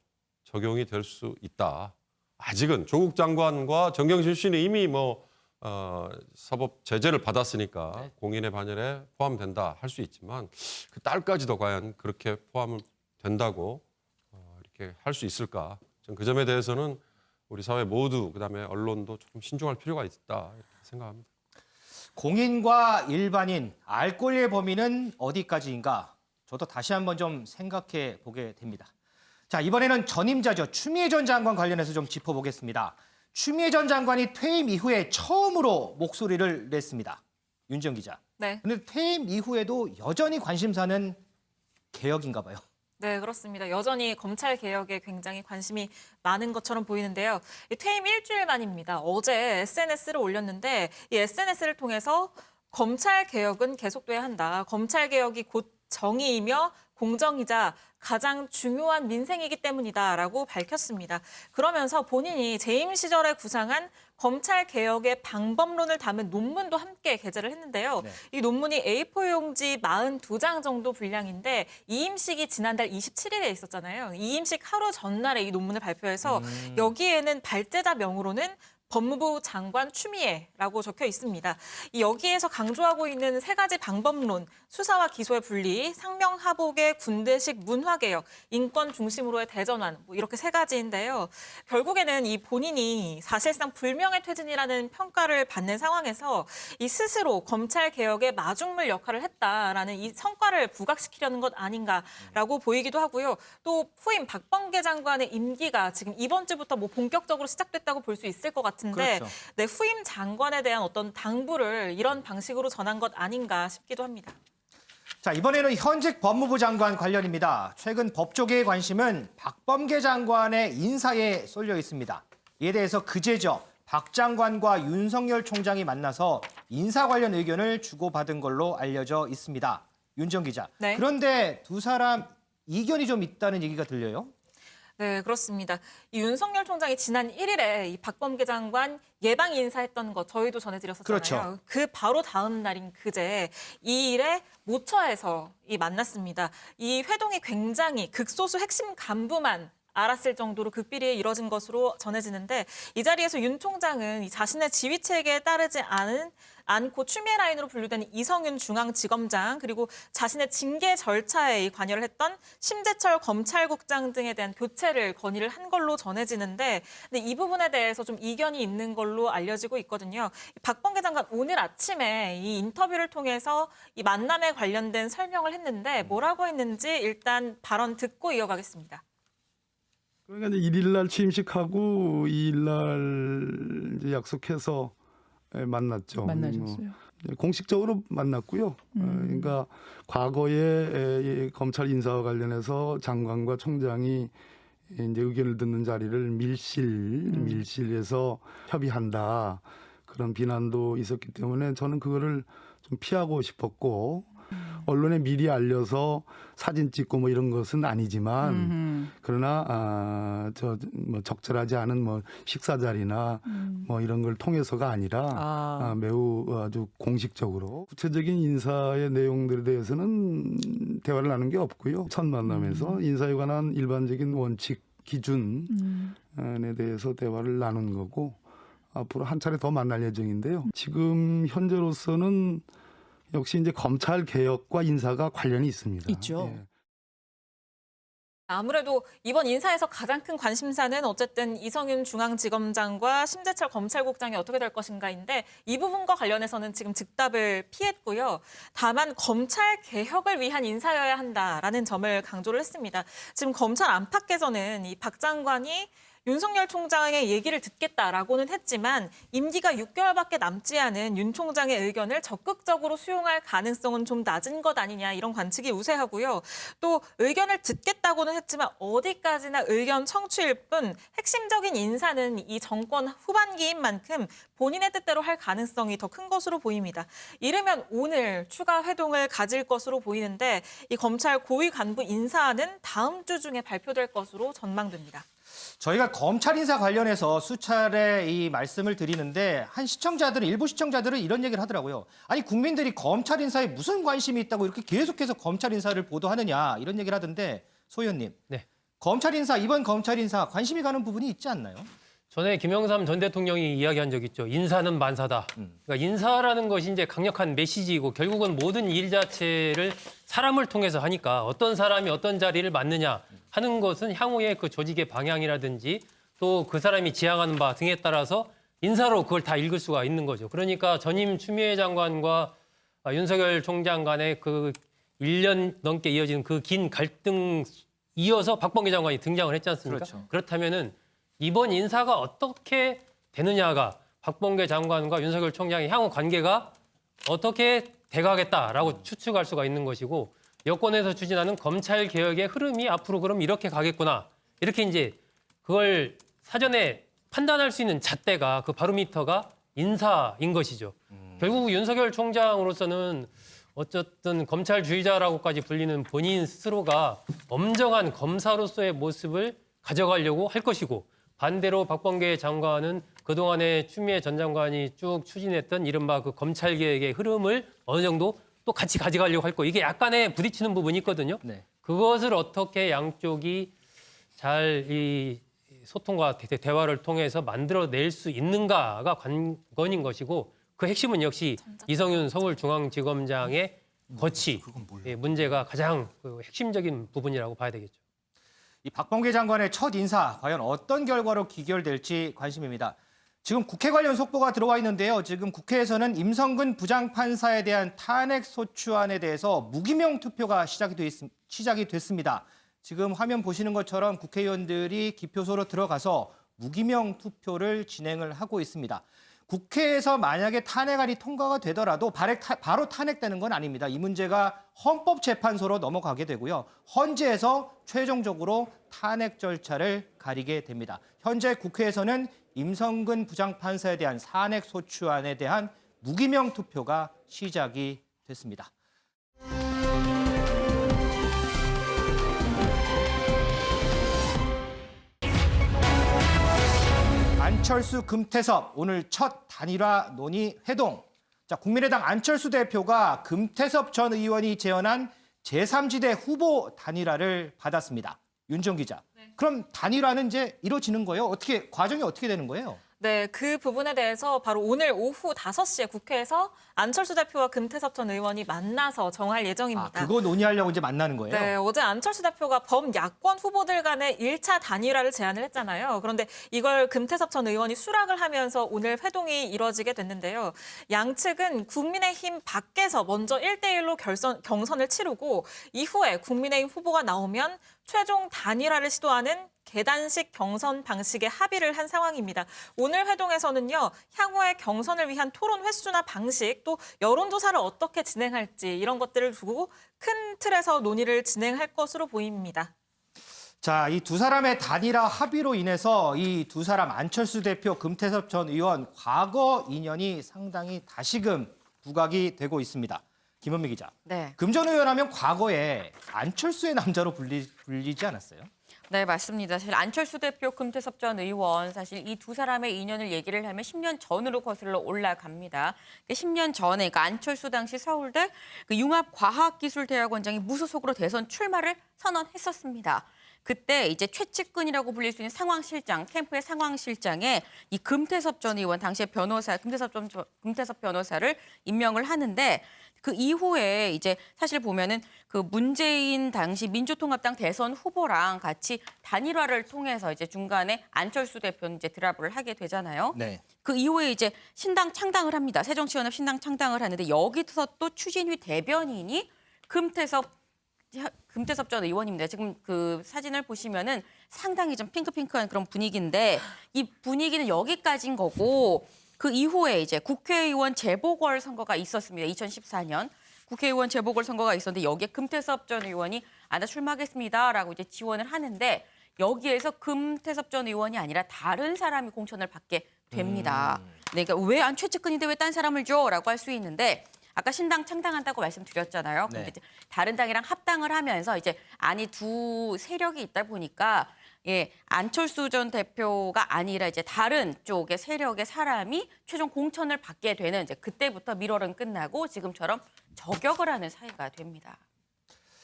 적용이 될 수 있다. 아직은 조국 장관과 정경심 씨는 이미 사법 제재를 받았으니까 네. 공인의 반열에 포함된다 할 수 있지만 그 딸까지도 과연 그렇게 포함된다고 이렇게 할 수 있을까? 전 그 점에 대해서는 우리 사회 모두 그다음에 언론도 조금 신중할 필요가 있다 이렇게 생각합니다. 공인과 일반인, 알 권리의 범위는 어디까지인가? 저도 다시 한번 좀 생각해 보게 됩니다. 자, 이번에는 전임자죠. 추미애 전 장관 관련해서 좀 짚어보겠습니다. 추미애 전 장관이 퇴임 이후에 처음으로 목소리를 냈습니다. 윤지영 기자. 네. 그런데 퇴임 이후에도 여전히 관심사는 개혁인가 봐요. 네, 그렇습니다. 여전히 검찰 개혁에 굉장히 관심이 많은 것처럼 보이는데요. 퇴임 일주일 만입니다. 어제 SNS를 올렸는데 이 SNS를 통해서 검찰 개혁은 계속돼야 한다. 검찰 개혁이 곧 정의이며 공정이자 가장 중요한 민생이기 때문이다라고 밝혔습니다. 그러면서 본인이 재임 시절에 구상한 검찰 개혁의 방법론을 담은 논문도 함께 게재를 했는데요. 네. 이 논문이 A4 용지 42장 정도 분량인데 이임식이 지난달 27일에 있었잖아요. 이임식 하루 전날에 이 논문을 발표해서 여기에는 발제자 명으로는 법무부 장관 추미애라고 적혀 있습니다. 여기에서 강조하고 있는 세 가지 방법론, 수사와 기소의 분리, 상명하복의 군대식 문화개혁, 인권 중심으로의 대전환, 이렇게 세 가지인데요. 결국에는 이 본인이 사실상 불명예 퇴진이라는 평가를 받는 상황에서 이 스스로 검찰 개혁의 마중물 역할을 했다라는 이 성과를 부각시키려는 것 아닌가라고 보이기도 하고요. 또 후임 박범계 장관의 임기가 지금 이번 주부터 본격적으로 시작됐다고 볼 수 있을 것 같은데 그렇죠. 네, 후임 장관에 대한 어떤 당부를 이런 방식으로 전한 것 아닌가 싶기도 합니다. 자, 이번에는 현직 법무부 장관 관련입니다. 최근 법조계의 관심은 박범계 장관의 인사에 쏠려 있습니다. 이에 대해서 그제죠. 박 장관과 윤석열 총장이 만나서 인사 관련 의견을 주고받은 걸로 알려져 있습니다. 윤정 기자. 네. 그런데 두 사람 이견이 좀 있다는 얘기가 들려요? 네, 그렇습니다. 이 윤석열 총장이 지난 1일에 이 박범계 장관 예방 인사했던 거 저희도 전해드렸었잖아요. 그렇죠. 그 바로 다음 날인 그제 이 일에 모처에서 만났습니다. 이 회동이 굉장히 극소수 핵심 간부만 알았을 정도로 극비리에 이뤄진 것으로 전해지는데 이 자리에서 윤 총장은 이 자신의 지휘체계에 따르지 않고 추미애 라인으로 분류된 이성윤 중앙지검장 그리고 자신의 징계 절차에 관여를 했던 심재철 검찰국장 등에 대한 교체를 건의를 한 걸로 전해지는데 근데 이 부분에 대해서 좀 이견이 있는 걸로 알려지고 있거든요. 박범계 장관 오늘 아침에 이 인터뷰를 통해서 이 만남에 관련된 설명을 했는데 뭐라고 했는지 일단 발언 듣고 이어가겠습니다. 그러니까 이제 1일 날 취임식하고 2일 날 이제 약속해서 만났죠. 만나셨어요? 공식적으로 만났고요. 그러니까 과거에 검찰 인사와 관련해서 장관과 총장이 이제 의견을 듣는 자리를 밀실에서 협의한다. 그런 비난도 있었기 때문에 저는 그거를 좀 피하고 싶었고 언론에 미리 알려서 사진 찍고 뭐 이런 것은 아니지만 그러나 뭐 적절하지 않은 뭐 식사 자리나 뭐 이런 걸 통해서가 아니라 매우 아주 공식적으로 구체적인 인사의 내용들에 대해서는 대화를 나눈 게 없고요. 첫 만남에서 인사에 관한 일반적인 원칙 기준에 대해서 대화를 나눈 거고 앞으로 한 차례 더 만날 예정인데요. 지금 현재로서는 역시 이제 검찰 개혁과 인사가 관련이 있습니다. 있죠. 예. 아무래도 이번 인사에서 가장 큰 관심사는 어쨌든 이성윤 중앙지검장과 심재철 검찰국장이 어떻게 될 것인가인데 이 부분과 관련해서는 지금 즉답을 피했고요. 다만 검찰 개혁을 위한 인사여야 한다라는 점을 강조를 했습니다. 지금 검찰 안팎에서는 이 박 장관이 윤석열 총장의 얘기를 듣겠다라고는 했지만 임기가 6개월밖에 남지 않은 윤 총장의 의견을 적극적으로 수용할 가능성은 좀 낮은 것 아니냐 이런 관측이 우세하고요. 또 의견을 듣겠다고는 했지만 어디까지나 의견 청취일 뿐 핵심적인 인사는 이 정권 후반기인 만큼 본인의 뜻대로 할 가능성이 더 큰 것으로 보입니다. 이르면 오늘 추가 회동을 가질 것으로 보이는데 이 검찰 고위 간부 인사는 다음 주 중에 발표될 것으로 전망됩니다. 저희가 검찰 인사 관련해서 수차례 이 말씀을 드리는데 일부 시청자들은 이런 얘기를 하더라고요. 아니 국민들이 검찰 인사에 무슨 관심이 있다고 이렇게 계속해서 검찰 인사를 보도하느냐 이런 얘기를 하던데 소 의원님. 네. 이번 검찰 인사 관심이 가는 부분이 있지 않나요? 전에 김영삼 전 대통령이 이야기한 적 있죠. 인사는 만사다. 그러니까 인사라는 것이 이제 강력한 메시지이고 결국은 모든 일 자체를 사람을 통해서 하니까 어떤 사람이 어떤 자리를 맡느냐 하는 것은 향후의 그 조직의 방향이라든지 또 그 사람이 지향하는 바 등에 따라서 인사로 그걸 다 읽을 수가 있는 거죠. 그러니까 전임 추미애 장관과 윤석열 총장 간의 그 1년 넘게 이어진 그 긴 갈등 이어서 박범계 장관이 등장을 했지 않습니까? 그렇죠. 그렇다면은 이번 인사가 어떻게 되느냐가 박범계 장관과 윤석열 총장의 향후 관계가 어떻게 돼가겠다라고 추측할 수가 있는 것이고 여권에서 추진하는 검찰 개혁의 흐름이 앞으로 그럼 이렇게 가겠구나. 이렇게 이제 그걸 사전에 판단할 수 있는 잣대가 그 바로미터가 인사인 것이죠. 결국 윤석열 총장으로서는 어쨌든 검찰주의자라고까지 불리는 본인 스스로가 엄정한 검사로서의 모습을 가져가려고 할 것이고 반대로 박범계 장관은 그동안에 추미애 전 장관이 쭉 추진했던 이른바 그 검찰개혁의 흐름을 어느 정도 또 같이 가져가려고 할 거. 이게 약간의 부딪히는 부분이 있거든요. 네. 그것을 어떻게 양쪽이 잘 이 소통과 대화를 통해서 만들어낼 수 있는가가 관건인 것이고 그 핵심은 역시 이성윤 서울중앙지검장의 거치 문제가 가장 그 핵심적인 부분이라고 봐야 되겠죠. 이 박범계 장관의 첫 인사 과연 어떤 결과로 기결될지 관심입니다. 지금 국회 관련 속보가 들어와 있는데요. 지금 국회에서는 임성근 부장판사에 대한 탄핵 소추안에 대해서 무기명 투표가 시작이 됐습니다. 지금 화면 보시는 것처럼 국회의원들이 기표소로 들어가서 무기명 투표를 진행을 하고 있습니다. 국회에서 만약에 탄핵안이 통과가 되더라도 바로 탄핵되는 건 아닙니다. 이 문제가 헌법재판소로 넘어가게 되고요. 헌재에서 최종적으로 탄핵 절차를 가리게 됩니다. 현재 국회에서는 임성근 부장판사에 대한 탄핵 소추안에 대한 무기명 투표가 시작이 됐습니다. 안철수, 금태섭 오늘 첫 단일화 논의 회동. 자, 국민의당 안철수 대표가 금태섭 전 의원이 제언한 제3지대 후보 단일화를 받았습니다. 윤정 기자. 그럼 단일화는 이제 이루어지는 거예요? 과정이 어떻게 되는 거예요? 네, 그 부분에 대해서 바로 오늘 오후 5시에 국회에서 안철수 대표와 금태섭 전 의원이 만나서 정할 예정입니다. 그거 논의하려고 이제 만나는 거예요? 네, 어제 안철수 대표가 범야권 후보들 간의 1차 단일화를 제안을 했잖아요. 그런데 이걸 금태섭 전 의원이 수락을 하면서 오늘 회동이 이뤄지게 됐는데요. 양측은 국민의힘 밖에서 먼저 1대1로 경선을 치르고 이후에 국민의힘 후보가 나오면 최종 단일화를 시도하는 계단식 경선 방식에 합의를 한 상황입니다. 오늘 회동에서는요, 향후의 경선을 위한 토론 횟수나 방식, 또 여론조사를 어떻게 진행할지 이런 것들을 두고 큰 틀에서 논의를 진행할 것으로 보입니다. 자, 이 두 사람의 단일화 합의로 인해서 이 두 사람 안철수 대표, 금태섭 전 의원 과거 인연이 상당히 다시금 부각이 되고 있습니다. 김은미 기자. 네. 금 전 의원 하면 과거에 안철수의 남자로 불리지 않았어요? 네, 맞습니다. 사실 안철수 대표, 금태섭 전 의원 사실 이 두 사람의 인연을 얘기를 하면 10년 전으로 거슬러 올라갑니다. 10년 전에 그러니까 안철수 당시 서울대 융합과학기술대학원장이 무소속으로 대선 출마를 선언했었습니다. 그때 이제 최측근이라고 불릴 수 있는 상황실장, 캠프의 상황실장에 이 금태섭 전 의원 당시의 변호사, 금태섭 변호사를 임명을 하는데 그 이후에 이제 사실 보면은 그 문재인 당시 민주통합당 대선 후보랑 같이 단일화를 통해서 이제 중간에 안철수 대표는 이제 드랍을 하게 되잖아요. 네. 그 이후에 이제 신당 창당을 합니다. 새정치연합 신당 창당을 하는데 여기서 또 추진위 대변인이 금태섭 전 의원입니다. 지금 그 사진을 보시면은 상당히 좀 핑크핑크한 그런 분위기인데 이 분위기는 여기까지인 거고 그 이후에 이제 국회의원 재보궐 선거가 있었습니다. 2014년 국회의원 재보궐 선거가 있었는데 여기에 금태섭 전 의원이 나 출마하겠습니다라고 이제 지원을 하는데 여기에서 금태섭 전 의원이 아니라 다른 사람이 공천을 받게 됩니다. 그러니까 왜 안 최측근인데 왜 딴 사람을 줘?라고 할 수 있는데 아까 신당 창당한다고 말씀드렸잖아요. 근데 이제 다른 당이랑 합당을 하면서 이제 안이 두 세력이 있다 보니까 안철수 전 대표가 아니라 이제 다른 쪽의 세력의 사람이 최종 공천을 받게 되는 이제 그때부터 밀월은 끝나고 지금처럼 저격을 하는 사이가 됩니다.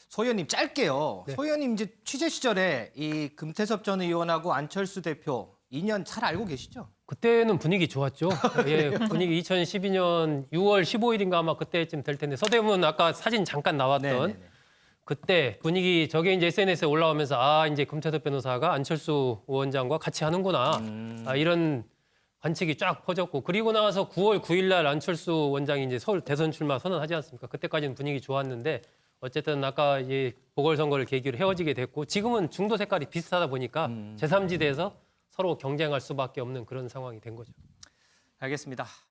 소 의원님 짧게요. 네. 소 의원님 이제 취재 시절에 이 금태섭 전 의원하고 안철수 대표 인연 잘 알고 계시죠? 그때는 분위기 좋았죠. 예, 분위기 2012년 6월 15일인가 아마 그때쯤 될 텐데 서대문 아까 사진 잠깐 나왔던 네네네. 그때 분위기 저게 이제 SNS에 올라오면서 이제 금태섭 변호사가 안철수 위원장과 같이 하는구나. 이런 관측이 쫙 퍼졌고 그리고 나서 9월 9일 날 안철수 원장이 이제 서울 대선 출마 선언하지 않습니까? 그때까지는 분위기 좋았는데 어쨌든 아까 이 보궐선거를 계기로 헤어지게 됐고 지금은 중도 색깔이 비슷하다 보니까 제3지대에서 서로 경쟁할 수밖에 없는 그런 상황이 된 거죠. 알겠습니다.